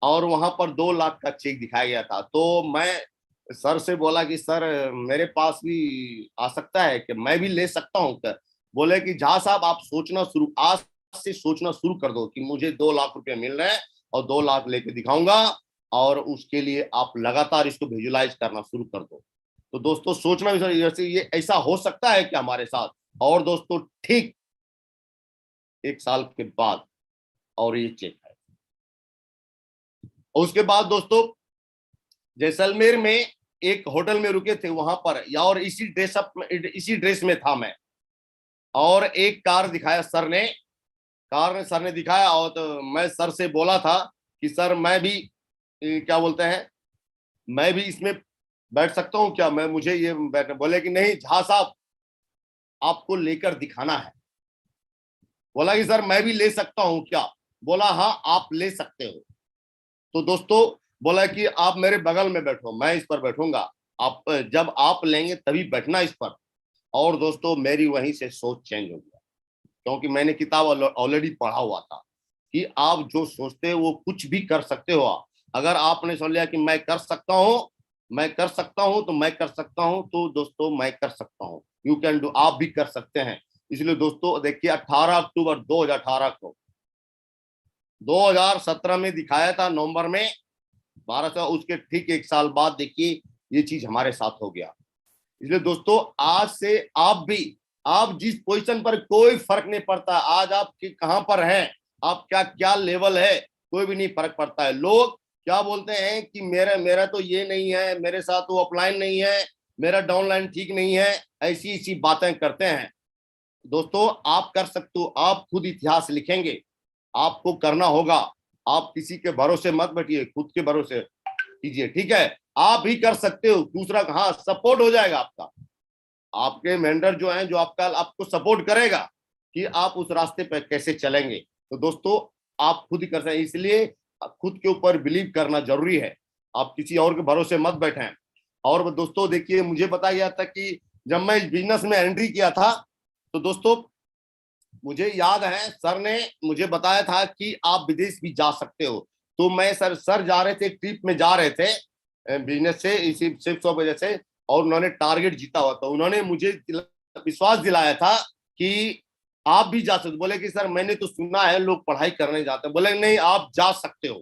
और वहां पर 2 लाख का चेक दिखाया गया था। तो मैं सर से बोला कि सर मेरे पास भी आ सकता है कि मैं भी ले सकता हूँ क्या? बोले कि झा साहब आप सोचना शुरू, आज से सोचना शुरू कर दो कि मुझे 2 लाख रुपए मिल रहे हैं और 2 लाख लेके दिखाऊंगा, और उसके लिए आप लगातार इसको विजुलाइज करना शुरू कर दो। तो दोस्तों सोचना भी सर, ये ऐसा हो सकता है क्या हमारे साथ? और दोस्तों ठीक 1 साल के बाद और ये चेक है। और उसके बाद दोस्तों जैसलमेर में एक होटल में रुके थे वहां पर, या और इसी ड्रेस में था मैं। और एक कार दिखाया सर ने, सर ने दिखाया, और तो मैं सर से बोला था कि सर मैं भी क्या बोलते हैं, मैं भी इसमें बैठ सकता हूँ क्या? मैं मुझे ये बैठना। बोले कि नहीं झा साहब आपको लेकर दिखाना है। बोला कि सर मैं भी ले सकता हूँ क्या? बोला हाँ आप ले सकते हो। तो दोस्तों बोला कि आप मेरे बगल में बैठो, मैं इस पर बैठूंगा, आप जब आप लेंगे तभी बैठना इस पर। और दोस्तों मेरी वहीं से सोच चेंज हो गया, क्योंकि मैंने किताब ऑलरेडी पढ़ा हुआ था कि आप जो सोचते हो वो कुछ भी कर सकते हो। अगर आपने सोच लिया कि मैं कर सकता हूँ, मैं कर सकता हूँ, तो मैं कर सकता हूँ, तो दोस्तों मैं कर सकता हूँ। यू कैन डू, आप भी कर सकते हैं। इसलिए दोस्तों देखिए 18 अक्टूबर 2018 को 2017 में दिखाया था नवंबर में 12, उसके ठीक 1 साल बाद देखिए ये चीज हमारे साथ हो गया। इसलिए दोस्तों आज से आप भी, आप जिस पोजीशन पर, कोई फर्क नहीं पड़ता आज आप कहां पर हैं, आप क्या क्या लेवल है, कोई भी नहीं फर्क पड़ता है। लोग क्या बोलते हैं कि मेरा मेरा तो ये नहीं है, मेरे साथ वो अपलाइन नहीं है, मेरा डाउनलाइन ठीक नहीं है, ऐसी ऐसी बातें करते हैं। दोस्तों आप कर सकते हो, आप खुद इतिहास लिखेंगे, आपको करना होगा। आप किसी के भरोसे मत बैठिए, खुद के भरोसे कीजिए, ठीक है? आप ही कर सकते हो। दूसरा हाँ सपोर्ट हो जाएगा आपका, आपके मेंटर जो है, जो आपको सपोर्ट करेगा कि आप उस रास्ते पर कैसे चलेंगे। तो दोस्तों आप खुद ही कर सकते हैं, इसलिए खुद के ऊपर बिलीव करना जरूरी है। आप किसी और के भरोसे मत बैठें। और दोस्तों देखिए मुझे बताया गया था कि जब मैं इस बिजनेस में एंट्री किया था, तो दोस्तों मुझे याद है सर ने मुझे बताया था कि आप विदेश भी जा सकते हो। तो मैं सर जा रहे थे, ट्रिप में जा रहे थे बिजनेस से, इसी सिर्फ वजह से, और उन्होंने टारगेट जीता हुआ, तो उन्होंने मुझे विश्वास दिलाया था कि आप भी जा सकते। बोले कि सर मैंने तो सुना है लोग पढ़ाई करने जाते हैं। बोले नहीं आप जा सकते हो।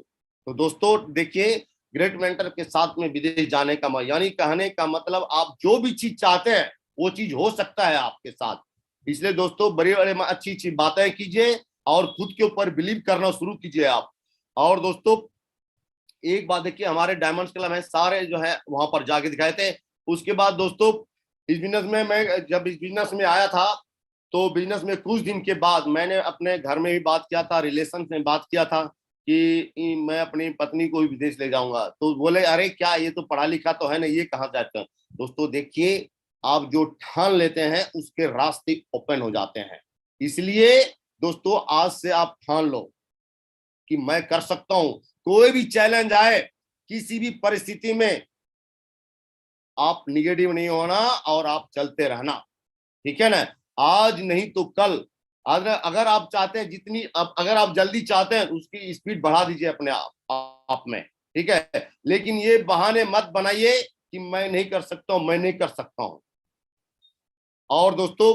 तो दोस्तों देखिए ग्रेट मेंटर के साथ में विदेश जाने का यानी कहने का मतलब आप जो भी चीज चाहते हैं वो चीज हो सकता है आपके साथ। इसलिए दोस्तों बड़ी बड़ी अच्छी अच्छी बातें कीजिए और खुद के ऊपर बिलीव करना शुरू कीजिए आप। और दोस्तों एक बात देखिए, हमारे डायमंड्स क्लब है सारे जो है वहां पर जाके दिखाए थे। उसके बाद दोस्तों इस बिजनेस में मैं जब इस बिजनेस में आया था, तो बिजनेस में कुछ दिन के बाद मैंने अपने घर में भी बात किया था, रिलेशन में बात किया था कि मैं अपनी पत्नी को भी विदेश ले जाऊंगा। तो बोले अरे क्या ये तो पढ़ा लिखा तो है ना, ये कहाँ जाते हैं? दोस्तों देखिए आप जो ठान लेते हैं उसके रास्ते ओपन हो जाते हैं। इसलिए दोस्तों आज से आप ठान लो कि मैं कर सकता हूं। कोई भी चैलेंज आए, किसी भी परिस्थिति में आप निगेटिव नहीं होना और आप चलते रहना, ठीक है ना? आज नहीं तो कल। अगर आप चाहते हैं जितनी अगर आप जल्दी चाहते हैं उसकी स्पीड बढ़ा दीजिए अपने आप में, ठीक है? लेकिन ये बहाने मत बनाइए कि मैं नहीं कर सकता हूं, मैं नहीं कर सकता हूं। और दोस्तों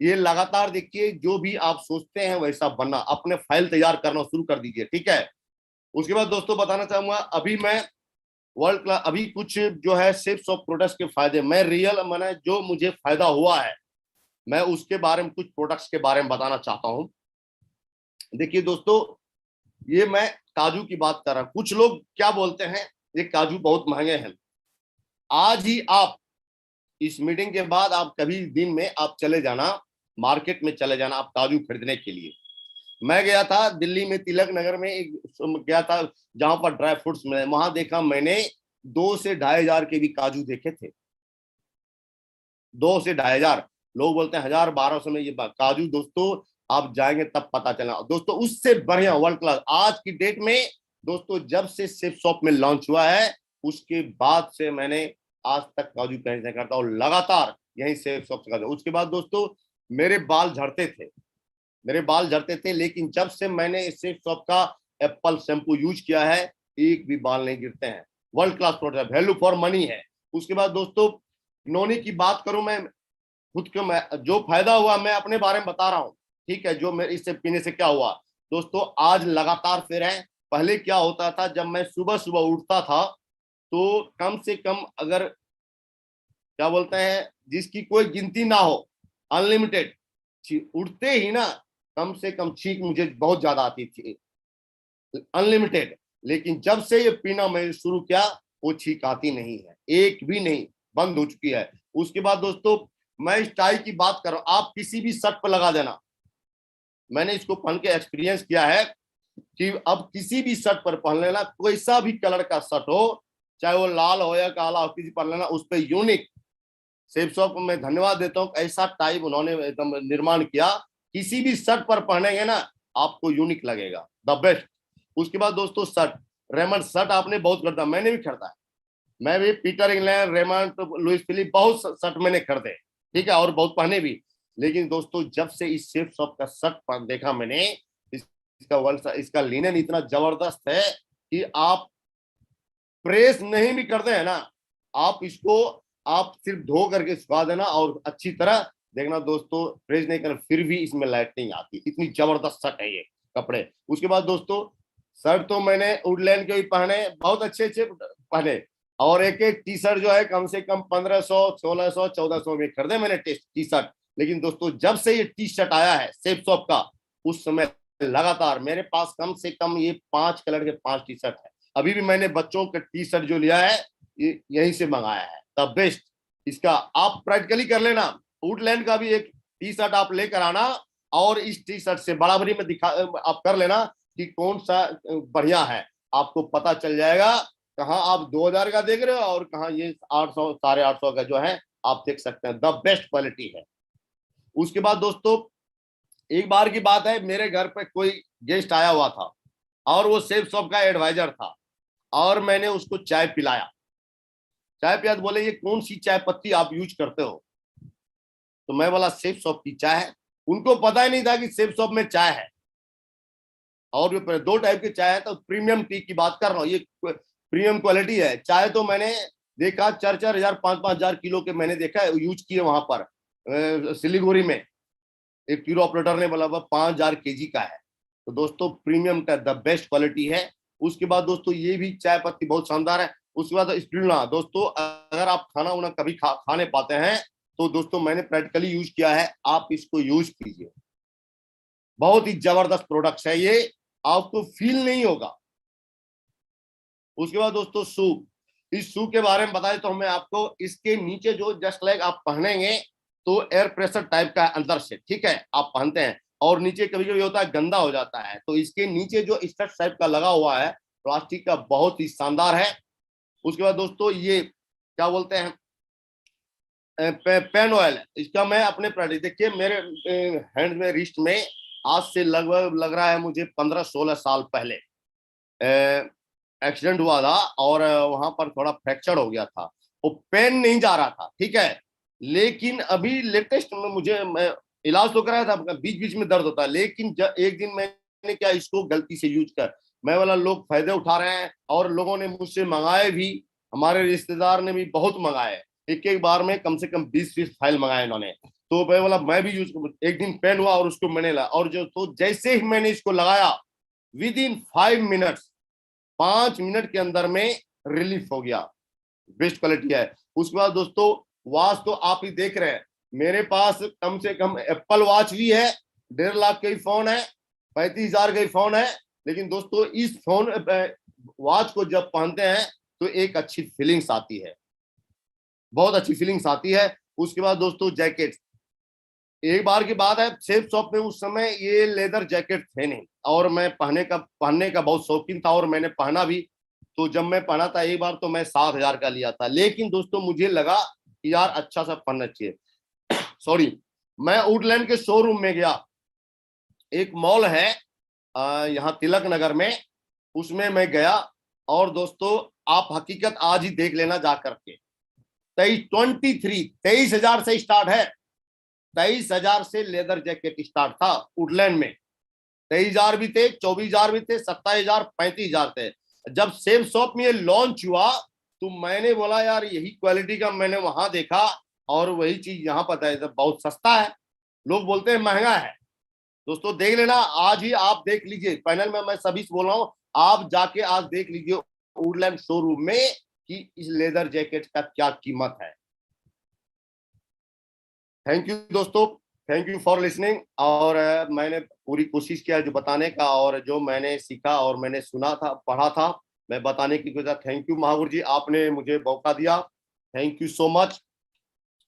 ये लगातार देखिए जो भी आप सोचते हैं वैसा बनना, अपने फाइल तैयार करना शुरू कर दीजिए, ठीक है? उसके बाद दोस्तों बताना चाहूंगा अभी मैं वर्ल्ड क्लास अभी कुछ जो है सिर्फ ऑफ प्रोडक्ट्स के फायदे, मैं रियल मैंने जो मुझे फायदा हुआ है मैं उसके बारे में, कुछ प्रोडक्ट्स के बारे में बताना चाहता हूं। देखिए दोस्तों ये मैं काजू की बात कर रहा हूं। कुछ लोग क्या बोलते हैं ये काजू बहुत महंगे हैं। आज ही आप इस मीटिंग के बाद आप कभी दिन में आप चले जाना, मार्केट में चले जाना आप काजू खरीदने के लिए। मैं गया था दिल्ली में तिलक नगर में, एक गया था जहां पर ड्राई फ्रूट्स में, वहां देखा मैंने 2 से 2,500 के भी काजू देखे थे। 2 से 2,500, लोग बोलते हैं 1,000 1,200 में ये काजू। दोस्तों आप जाएंगे तब पता चला दोस्तों, उससे बढ़िया वर्ल्ड क्लास आज की डेट में दोस्तों, जब से सेफ शॉप में लॉन्च हुआ है उसके बाद से मैंने आज तक काजू पहन नहीं करता, और लगातार यही सेफ शॉप से। उसके बाद दोस्तों मेरे बाल झड़ते थे, लेकिन जब से मैंने सेफ शॉप का एप्पल शैम्पू यूज किया है, एक भी बाल नहीं गिरते हैं। World class product, value for money है। उसके बाद दोस्तों नोनी की बात करूं, मैं खुद को, मैं जो फायदा हुआ मैं अपने बारे में बता रहा हूं, ठीक है। जो मेरे इससे पीने से क्या हुआ दोस्तों, आज लगातार फिर है। पहले क्या होता था, जब मैं सुबह सुबह उठता था तो कम से कम, अगर क्या बोलते हैं, जिसकी कोई गिनती ना हो, अनलिमिटेड, उठते ही ना कम से कम छींक मुझे बहुत ज्यादा आती थी, अनलिमिटेड। लेकिन जब से ये पीना मैं शुरू किया, वो छींक आती नहीं है, एक भी नहीं, बंद हो चुकी है। उसके बाद दोस्तों मैं इस टाई की बात कर रहा हूं, आप किसी भी शर्ट पर लगा देना, मैंने इसको पहन के एक्सपीरियंस किया है कि अब किसी भी शर्ट पर पहन लेना, कोई सा भी कलर का शर्ट हो, चाहे वो लाल हो या काला हो, किसी पर लेना, उस पर यूनिक। सेफ शॉप को मैं धन्यवाद देता हूँ, ऐसा टाई उन्होंने एकदम निर्माण किया, किसी भी शर्ट पर पहनेंगे ना आपको यूनिक लगेगा, द बेस्ट। उसके बाद दोस्तों शर्ट, रेमंड शर्ट आपने बहुत खरीदा, मैंने भी खरीदा है, मैं भी Peter England, Raymond, Louis Philippe, बहुत शर्ट मैंने खरीदे, ठीक है, और बहुत पहने भी। लेकिन दोस्तों जब से इस सेफ शॉप का शर्ट देखा मैंने, इसका लिनन इतना जबरदस्त है कि आप प्रेस नहीं भी करते हैं ना, आप इसको आप सिर्फ धो करके सुखा देना और अच्छी तरह देखना दोस्तों, प्रेस नहीं करना फिर भी इसमें लाइटिंग आती, इतनी जबरदस्त शर्ट है ये कपड़े। उसके बाद दोस्तों शर्ट तो मैंने वुडलैंड के भी पहने, बहुत अच्छे अच्छे पहने, और एक एक टी शर्ट जो है कम से कम 1500, 1600, 1400 में खरीदे मैंने टी शर्ट। लेकिन दोस्तों जब से ये टी शर्ट आया है सेफ शॉप का, उस समय लगातार मेरे पास कम से कम ये 5 कलर के 5 टी शर्ट है। अभी भी मैंने बच्चों का टी शर्ट जो लिया है यहीं से मंगाया है, द बेस्ट। इसका आप प्रैक्टिकली कर लेना, वुडलैंड का भी एक टी शर्ट आप लेकर आना, और इस टी शर्ट से बराबरी में दिखा आप कर लेना कि कौन सा बढ़िया है, आपको पता चल जाएगा कहाँ आप 2000 का देख रहे हो और कहाँ ये 800 850 का जो है आप देख सकते हैं, द बेस्ट क्वालिटी है। उसके बाद दोस्तों एक बार की बात है, मेरे घर पे कोई गेस्ट आया हुआ था और वो सेफ शॉप का एडवाइजर था, और मैंने उसको चाय पिलाया, चाय पिया तो बोले ये कौन सी चाय पत्ती आप यूज करते हो, तो मैं बोला सेफ शॉप की चाय है। उनको पता ही नहीं था कि सेफ शॉप में चाय है, और 2 टाइप की चाय है, तो प्रीमियम टी की बात कर रहा हूँ, ये प्रीमियम क्वालिटी है। चाय तो मैंने देखा 4-4 हजार 5-5 हजार किलो के मैंने देखा है, यूज किए वहां पर सिलीगुड़ी में, एक टूर ऑपरेटर ने बोला 5,000 केजी का है। तो दोस्तों प्रीमियम का द बेस्ट क्वालिटी है। उसके बाद दोस्तों ये भी चाय पत्ती बहुत शानदार है। उसके बाद स्पिरुलिना, दोस्तों अगर आप खाना उना कभी खाने पाते हैं तो दोस्तों मैंने प्रैक्टिकली यूज किया है, आप इसको यूज कीजिए, बहुत ही जबरदस्त प्रोडक्ट है ये, आपको फील नहीं होगा। उसके बाद दोस्तों सूप, इस सूप के बारे में बताएं तो मैं आपको, इसके नीचे जो जस्ट लाइक आप पहनेंगे तो एयर प्रेशर टाइप का अंदर से, ठीक है, आप पहनते हैं और नीचे कभी कभी होता है गंदा हो जाता है, तो इसके नीचे जो स्टड टाइप का लगा हुआ है प्लास्टिक का, बहुत ही शानदार है। उसके बाद दोस्तों ये क्या बोलते हैं पेन ऑयल, इसका मैं अपने देखिए मेरे हैंड में, रिस्ट में आज से लगभग लग रहा है मुझे 15-16 साल पहले एक्सीडेंट हुआ था, और वहां पर थोड़ा फ्रैक्चर हो गया था, वो पेन नहीं जा रहा था, ठीक है। लेकिन अभी लेटेस्ट में मुझे, मैं इलाज तो कराया था, बीच बीच में दर्द होता है, लेकिन एक दिन मैंने क्या इसको गलती से यूज कर, मैं वाला लोग फायदे उठा रहे हैं और लोगों ने मुझसे मंगाए भी, हमारे रिश्तेदार ने भी बहुत मंगाए, एक बार में कम से कम 20-20 फाइल मंगाए इन्होंने, तो मैं वाला मैं भी यूज, एक दिन पेन हुआ और उसको मैंने ला, और जो तो जैसे ही मैंने इसको लगाया विद इन 5 मिनट्स, 5 मिनट के अंदर में रिलीफ हो गया, बेस्ट क्वालिटी है। उसके बाद दोस्तों वॉच तो आप ही देख रहे हैं, मेरे पास कम से कम एप्पल वॉच भी है, 1.5 लाख का ही फोन है, 35,000 का ही फोन है, लेकिन दोस्तों इस फोन वॉच को जब पहनते हैं तो एक अच्छी फीलिंग्स आती है, बहुत अच्छी फीलिंग्स आती है। उसके बाद दोस्तों जैकेट, एक बार की बात है, सेफ शॉप में उस समय ये लेदर जैकेट थे नहीं, और मैं पहनने का बहुत शौकीन था, और मैंने पहना भी। तो जब मैं पहना था एक बार, तो मैं 7,000 का लिया था। लेकिन दोस्तों मुझे लगा कि यार अच्छा सा पहनना चाहिए। सॉरी, मैं वुडलैंड के शोरूम में गया। एक मॉल है यहाँ तिलक नगर में, उसमें मैं गया। और दोस्तों आप हकीकत आज ही देख लेना जा करके, 23,000 से स्टार्ट है। 23,000 से लेदर जैकेट स्टार्ट था वुडलैंड में। 23,000 भी थे, 24,000 भी थे, 27,000, 35,000 थे। जब सेम शॉप में ये लॉन्च हुआ, तो मैंने बोला यार यही क्वालिटी का मैंने वहां देखा, और वही चीज यहाँ पता है, बहुत सस्ता है। लोग बोलते हैं महंगा है। दोस्तों देख लेना, आज ही आप देख लीजिए। पैनल में मैं सभी से बोल रहा हूँ, आप जाके आज देख लीजिए वुडलैंड शोरूम में कि इस लेदर जैकेट का क्या कीमत है। थैंक यू दोस्तों, थैंक यू फॉर लिसनिंग। और मैंने पूरी कोशिश किया जो बताने का, और जो मैंने सीखा और मैंने सुना था, पढ़ा था, मैं बताने की वजह। थैंक यू महावीर जी, आपने मुझे मौका दिया। Thank you so much.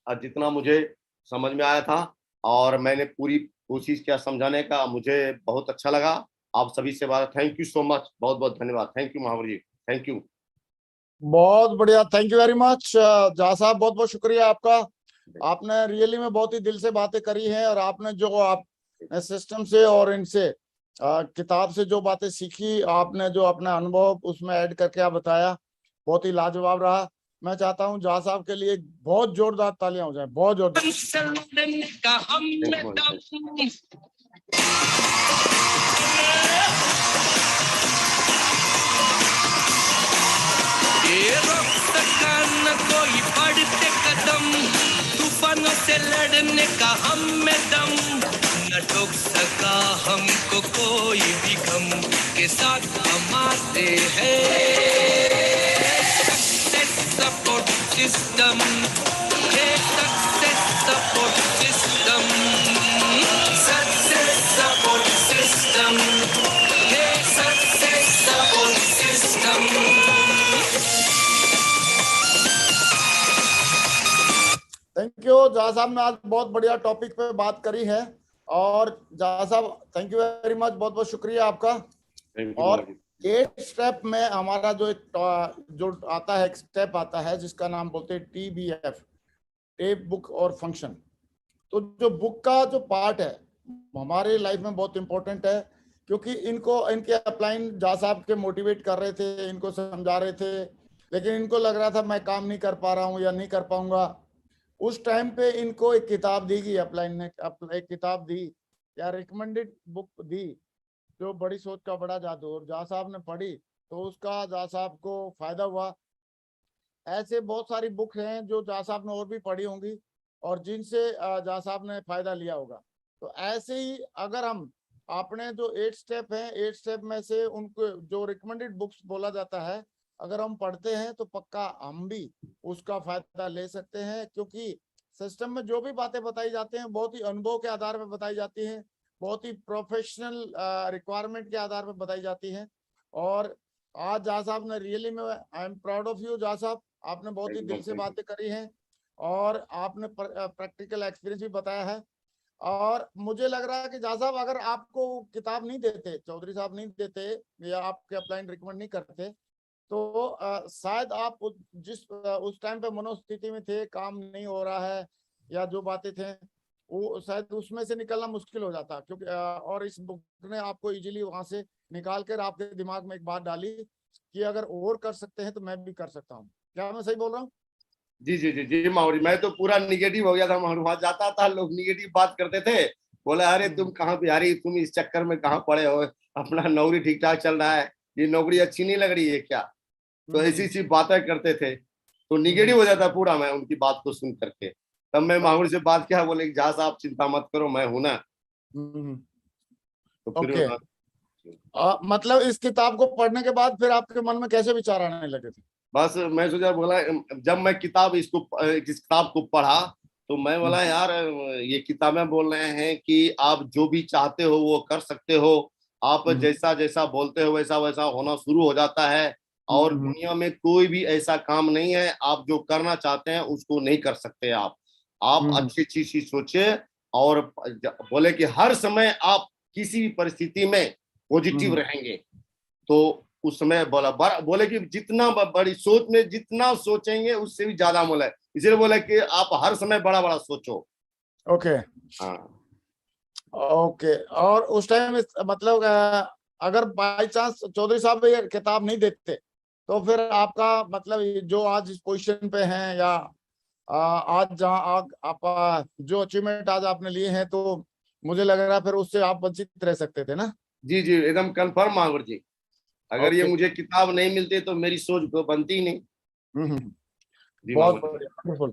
जितना मुझे समझ में आया था और मैंने पूरी कोशिश किया समझाने का, मुझे बहुत अच्छा लगा। आप सभी से बात। थैंक यू सो मच, बहुत बहुत धन्यवाद। Thank you Mahavir ji, thank you. बहुत बढ़िया, थैंक यू वेरी मच जहाँ साहब, बहुत बहुत शुक्रिया आपका। आपने रियली में बहुत ही दिल से बातें करी हैं, और आपने जो आप सिस्टम से और इनसे किताब से जो बातें सीखी, आपने जो अपना अनुभव उसमें ऐड करके आप बताया, बहुत ही लाजवाब रहा। मैं चाहता हूँ जहाँ साहब के लिए बहुत जोरदार तालियां हो जाए, बहुत जोरदार। लड़ने का हम में दम, ये रोक सका न कोई बढ़ते कदम, तूफानों से लड़ने का हम में दम, न ठोक सका हमको कोई भी गम, के साथ हम आते हैं। सक्सेस सपोर्ट सिस्टम, ये success support system, success support system, ये success support system. Thank you Jahan साहब ने आज बहुत बढ़िया टॉपिक पे बात करी है। और जहाँ साहब थैंक यू वेरी मच, बहुत बहुत शुक्रिया आपका। और 8 स्टेप में हमारा जो एक जो आता है, एक स्टेप आता है जिसका नाम बोलते हैं TBF, टेप बुक और फंक्शन। तो जो बुक का जो पार्ट है हमारे लाइफ में बहुत इंपॉर्टेंट है, क्योंकि इनके अपलाइन जहाँ साहब के मोटिवेट कर रहे थे, इनको समझा रहे थे, लेकिन इनको लग रहा था मैं काम नहीं कर पा रहा हूँ या नहीं कर पाऊंगा। उस टाइम पे इनको एक किताब दी गई, अपलाइन ने एक किताब दी या रिकमेंडेड बुक दी, जो बड़ी सोच का बड़ा जादू, और जहाँ साहब ने पढ़ी तो उसका जहाँ साहब को फायदा हुआ। ऐसे बहुत सारी बुक हैं जो जहाँ साहब ने और भी पढ़ी होंगी, और जिनसे जहाँ साहब ने फायदा लिया होगा। तो ऐसे ही अगर हम आपने जो 8 स्टेप हैं, 8 स्टेप में से उनको जो रिकमेंडेड बुक्स बोला जाता है, अगर हम पढ़ते हैं तो पक्का हम भी उसका फायदा ले सकते हैं, क्योंकि सिस्टम में जो भी बातें बताई जाती हैं बहुत ही अनुभव के आधार पर बताई जाती हैं, बहुत ही प्रोफेशनल रिक्वायरमेंट के आधार पर बताई जाती हैं। और आज जहाँ साहब ने रियली में I am proud of you Jahan साहब, आपने बहुत ही दिल से बातें करी हैं, और आपने प्रैक्टिकल एक्सपीरियंस भी बताया है। और मुझे लग रहा है कि जहाँ साहब अगर आपको किताब नहीं देते, चौधरी साहब नहीं देते, या आपके अपलाइन रिकमेंड नहीं करते, तो शायद आप उस टाइम पे मनोस्थिति में थे, काम नहीं हो रहा है, या जो बातें थे वो शायद उसमें से निकलना मुश्किल हो जाता, क्योंकि और इस बुक ने आपको इजीली वहां से निकाल कर आपके दिमाग में एक बात डाली कि अगर और कर सकते हैं तो मैं भी कर सकता हूँ। क्या मैं सही बोल रहा हूँ? जी जी जी जी माहौरी, मैं तो पूरा निगेटिव हो गया था। वहां जाता था, लोग निगेटिव बात करते थे, बोला अरे तुम कहाँ बिहारी, तुम इस चक्कर में कहाँ पड़े हो, अपना नौकरी ठीक ठाक चल रहा है, ये नौकरी अच्छी नहीं लग रही है क्या? तो ऐसी सी बातें करते थे, तो निगेटिव हो जाता पूरा मैं उनकी बात को सुन करके। तब मैं माहौर से बात किया, बोले जहाँ साहब चिंता मत करो, मैं हूं ना। तो फिर मतलब इस किताब को पढ़ने के बाद फिर आपके मन में कैसे विचार आने लगे थे? बस मैं सोचा, बोला जब मैं इस किताब को पढ़ा, तो मैं बोला यार ये किताबें बोल रहे हैं कि आप जो भी चाहते हो वो कर सकते हो, आप जैसा जैसा बोलते हो वैसा वैसा होना शुरू हो जाता है, और दुनिया में कोई भी ऐसा काम नहीं है आप जो करना चाहते हैं उसको नहीं कर सकते। आप अच्छी अच्छी चीज सोचिए, और बोले कि हर समय आप किसी भी परिस्थिति में पॉजिटिव रहेंगे। तो उस समय बोले कि जितना बड़ी सोच में जितना सोचेंगे उससे भी ज्यादा मोल है, इसलिए बोले कि आप हर समय बड़ा बड़ा सोचो। ओके हाँ ओके। और उस टाइम मतलब अगर बाई चांस चौधरी साहब ये किताब नहीं देते तो फिर आपका मतलब जो आज इस पोजीशन पे हैं या आज जहाँ आप जो अचीवमेंट आज आपने लिए हैं, तो मुझे लग रहा है फिर उससे आप वंचित रह सकते थे ना। जी जी, एकदम कंफर्म महावीर जी। अगर ये ओके। मुझे किताब नहीं मिलती तो मेरी सोच तो बनती ही नहीं। जी बहुत महावीर जी। बढ़िया, वंडरफुल।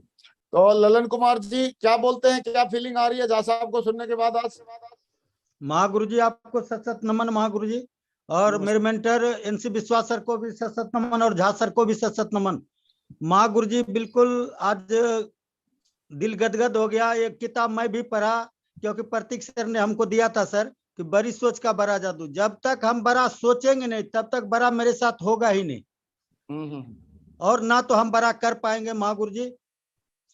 तो ललन कुमार जी क्या बोलते हैं, क्या फीलिंग आ रही है झा साहब को सुनने के बाद आज? महागुरु जी आपको सत सत नमन महागुरु जी, और नमस्ते। मेरे मेंटर एनसी विश्वास सर को भी सत सत नमन, और झा सर को भी सत सत नमन। महागुरु जी बिल्कुल आज दिल गदगद हो गया। एक किताब मैं भी पढ़ा, क्योंकि प्रतीक सर ने हमको दिया था सर कि बड़ी सोच का बड़ा जादू। जब तक हम बड़ा सोचेंगे नहीं तब तक बड़ा मेरे साथ होगा ही नहीं, और ना तो हम बड़ा कर पाएंगे महागुरु जी।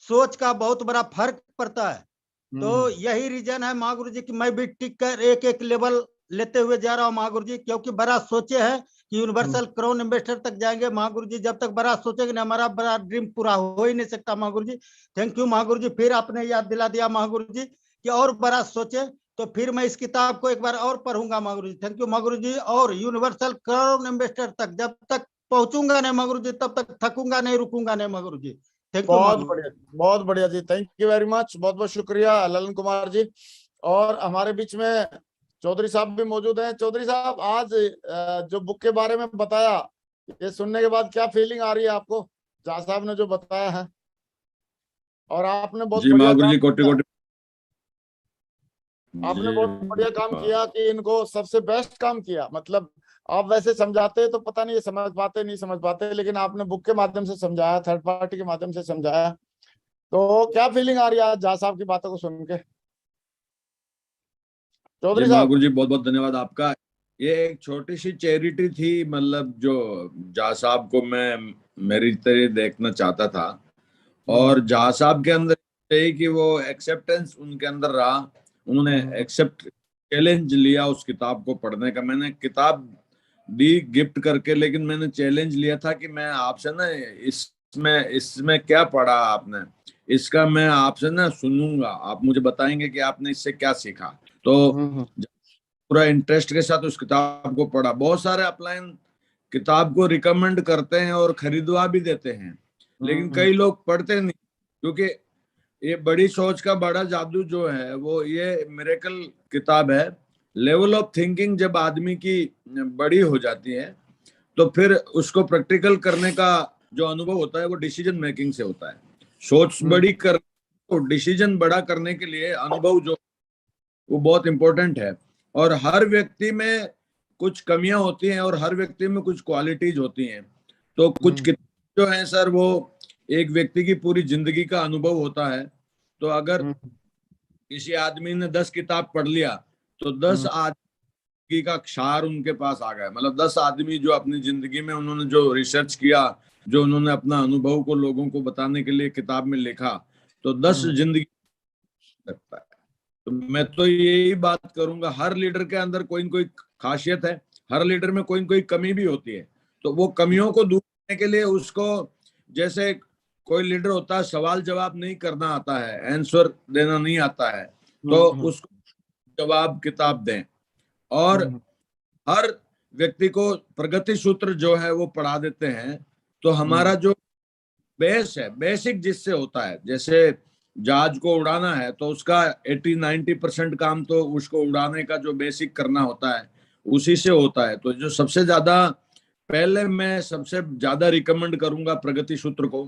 सोच का बहुत बड़ा फर्क पड़ता है। तो यही रीजन है महागुरु जी कि मैं भी टिक कर एक एक लेवल लेते हुए जा रहा हूँ महागुरु जी, क्योंकि बड़ा सोचे हैं कि यूनिवर्सल क्राउन इन्वेस्टर तक जाएंगे महागुरु जी। जब तक बड़ा सोचेंगे ना हमारा बड़ा ड्रीम पूरा हो ही नहीं सकता महागुरु जी। थैंक यू महागुरु जी, फिर आपने याद दिला दिया महागुरु जी कि और बड़ा सोचे। तो फिर मैं इस किताब को एक बार और पढ़ूंगा महागुरु जी। थैंक यू महागुरु जी। और यूनिवर्सल क्राउन इन्वेस्टर तक जब तक पहुंचूंगा नहीं महागुरु जी, तब तक थकूंगा नहीं, रुकूंगा नहीं महागुरु जी। थैंक यू बहुत महागुरु। बढ़िया, बहुत बढ़िया जी, थैंक यू वेरी मच, बहुत बहुत शुक्रिया ललन कुमार जी। और हमारे बीच में चौधरी साहब भी मौजूद हैं। चौधरी साहब आज जो बुक के बारे में बताया, ये सुनने के बाद क्या फीलिंग आ रही है आपको, झा साहब ने जो बताया है? और आपने बहुत जी बढ़िया महागुरु काम जी कोटि किया। कोटि आपने जी। बहुत बढ़िया काम किया कि इनको सबसे बेस्ट काम किया। मतलब आप वैसे समझाते तो पता नहीं ये समझ पाते नहीं समझ पाते, लेकिन आपने बुक के माध्यम से समझाया, थर्ड पार्टी के माध्यम से समझाया। तो क्या फीलिंग आ रही है आज झा साहब की बातों को सुन के, जी चौधरी साहब? महागुरु जी बहुत बहुत धन्यवाद आपका। ये एक छोटी सी चैरिटी थी, मतलब जो जहा साहब को मैं मेरी तरह देखना चाहता था, और जहा साहब के अंदर यही कि वो एक्सेप्टेंस उनके अंदर रहा। उन्होंने एक्सेप्ट चैलेंज लिया उस किताब को पढ़ने का। मैंने किताब दी गिफ्ट करके, लेकिन मैंने चैलेंज लिया था कि मैं आपसे ना इसमें क्या पढ़ा आपने, इसका मैं आपसे ना सुनूंगा, आप मुझे बताएंगे कि आपने इससे क्या सीखा। तो पूरा इंटरेस्ट के साथ उस किताब को पढ़ा। बहुत सारे अपलाइन किताब को रिकमेंड करते हैं और खरीदवा भी देते हैं, लेकिन कई लोग पढ़ते नहीं, क्योंकि ये बड़ी सोच का बड़ा जादू जो है वो ये मिरेकल किताब है। लेवल ऑफ थिंकिंग जब आदमी की बड़ी हो जाती है तो फिर उसको प्रैक्टिकल करने का जो अनुभव होता है वो डिसीजन मेकिंग से होता है। सोच बड़ी कर तो डिसीजन बड़ा करने के लिए अनुभव जो वो बहुत इंपॉर्टेंट है। और हर व्यक्ति में कुछ कमियां होती हैं और हर व्यक्ति में कुछ क्वालिटीज होती हैं। तो कुछ किताब जो है सर वो एक व्यक्ति की पूरी जिंदगी का अनुभव होता है। तो अगर किसी आदमी ने 10 किताब पढ़ लिया तो 10 आदमी का क्षार उनके पास आ गया। मतलब 10 आदमी जो अपनी जिंदगी में उन्होंने जो रिसर्च किया, जो उन्होंने अपना अनुभव को लोगों को बताने के लिए किताब में लिखा, तो 10 जिंदगी लगता है। तो मैं तो यही बात करूंगा, हर लीडर के अंदर कोई न कोई खासियत है, हर लीडर में कोई न कोई कमी भी होती है। तो वो कमियों को दूर करने के लिए उसको, जैसे कोई लीडर होता है सवाल जवाब नहीं करना आता है, आंसर देना नहीं आता है, तो उसको जवाब किताब दें। और हर व्यक्ति को प्रगति सूत्र जो है वो पढ़ा देते हैं। तो हमारा जो बेस है, बेसिक जिससे होता है, जैसे जहाज को उड़ाना है तो उसका 80-90% काम तो उसको उड़ाने का जो बेसिक करना होता है उसी से होता है। तो जो सबसे ज्यादा पहले मैं सबसे ज्यादा रिकमेंड करूंगा प्रगति सूत्र को,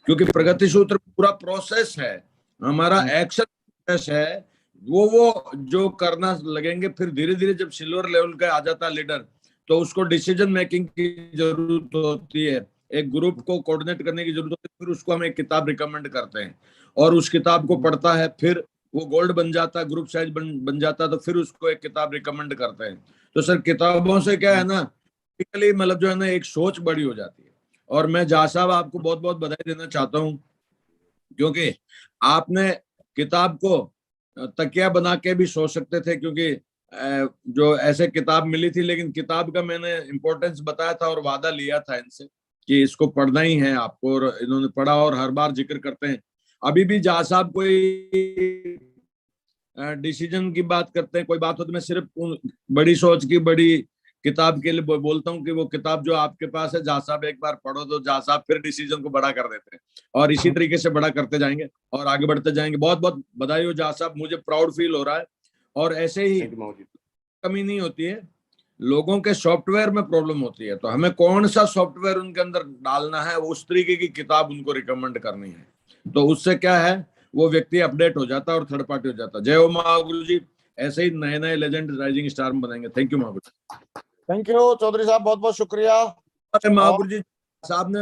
क्योंकि प्रगति सूत्र पूरा प्रोसेस है, हमारा एक्शन प्रोसेस है। वो जो करना लगेंगे, फिर धीरे धीरे जब सिल्वर लेवल का आ जाता है लीडर तो उसको डिसीजन मेकिंग की जरूरत होती है, एक ग्रुप को कोऑर्डिनेट करने की जरूरत होती है। फिर उसको हम एक किताब रिकमेंड करते हैं और उस किताब को पढ़ता है, फिर वो गोल्ड बन जाता है, ग्रुप साइज बन जाता है, तो फिर उसको एक किताब रिकमेंड करते हैं। तो सर किताबों से क्या है ना, मतलब जो है ना एक सोच बड़ी हो जाती है। और मैं जहा साहब आपको बहुत बहुत बधाई देना चाहता हूँ, क्योंकि आपने किताब को तकिया बना के भी सो सकते थे, क्योंकि जो ऐसे किताब मिली थी, लेकिन किताब का मैंने इम्पोर्टेंस बताया था और वादा लिया था इनसे कि इसको पढ़ना ही है आपको, और इन्होंने पढ़ा और हर बार जिक्र करते हैं। अभी भी जहाँ साहब कोई डिसीजन की बात करते हैं, कोई बात होती है, मैं सिर्फ उन बड़ी सोच की बड़ी किताब के लिए बोलता हूँ कि वो किताब जो आपके पास है जहाँ साहब एक बार पढ़ो तो जहाँ साहब फिर डिसीजन को बड़ा कर देते हैं, और इसी तरीके से बड़ा करते जाएंगे और आगे बढ़ते जाएंगे। बहुत बहुत बधाई हो जहाँ साहब, मुझे प्राउड फील हो रहा है। और ऐसे ही थैंक यू माहू जी। कमी नहीं होती है, लोगों के सॉफ्टवेयर में प्रॉब्लम होती है, तो हमें कौन सा सॉफ्टवेयर उनके अंदर डालना है, उस तरीके की किताब उनको रिकमेंड करनी है, तो उससे क्या है वो व्यक्ति अपडेट हो जाता है और थर्ड पार्टी हो जाता है। जय हो महागुरु जी, ऐसे ही नए नए लेजेंड राइजिंग स्टार बनेंगे। Thank you Mahaguru ji. Thank you Chaudhary साहब, बहुत बहुत शुक्रिया। महागुरु जी साहब ने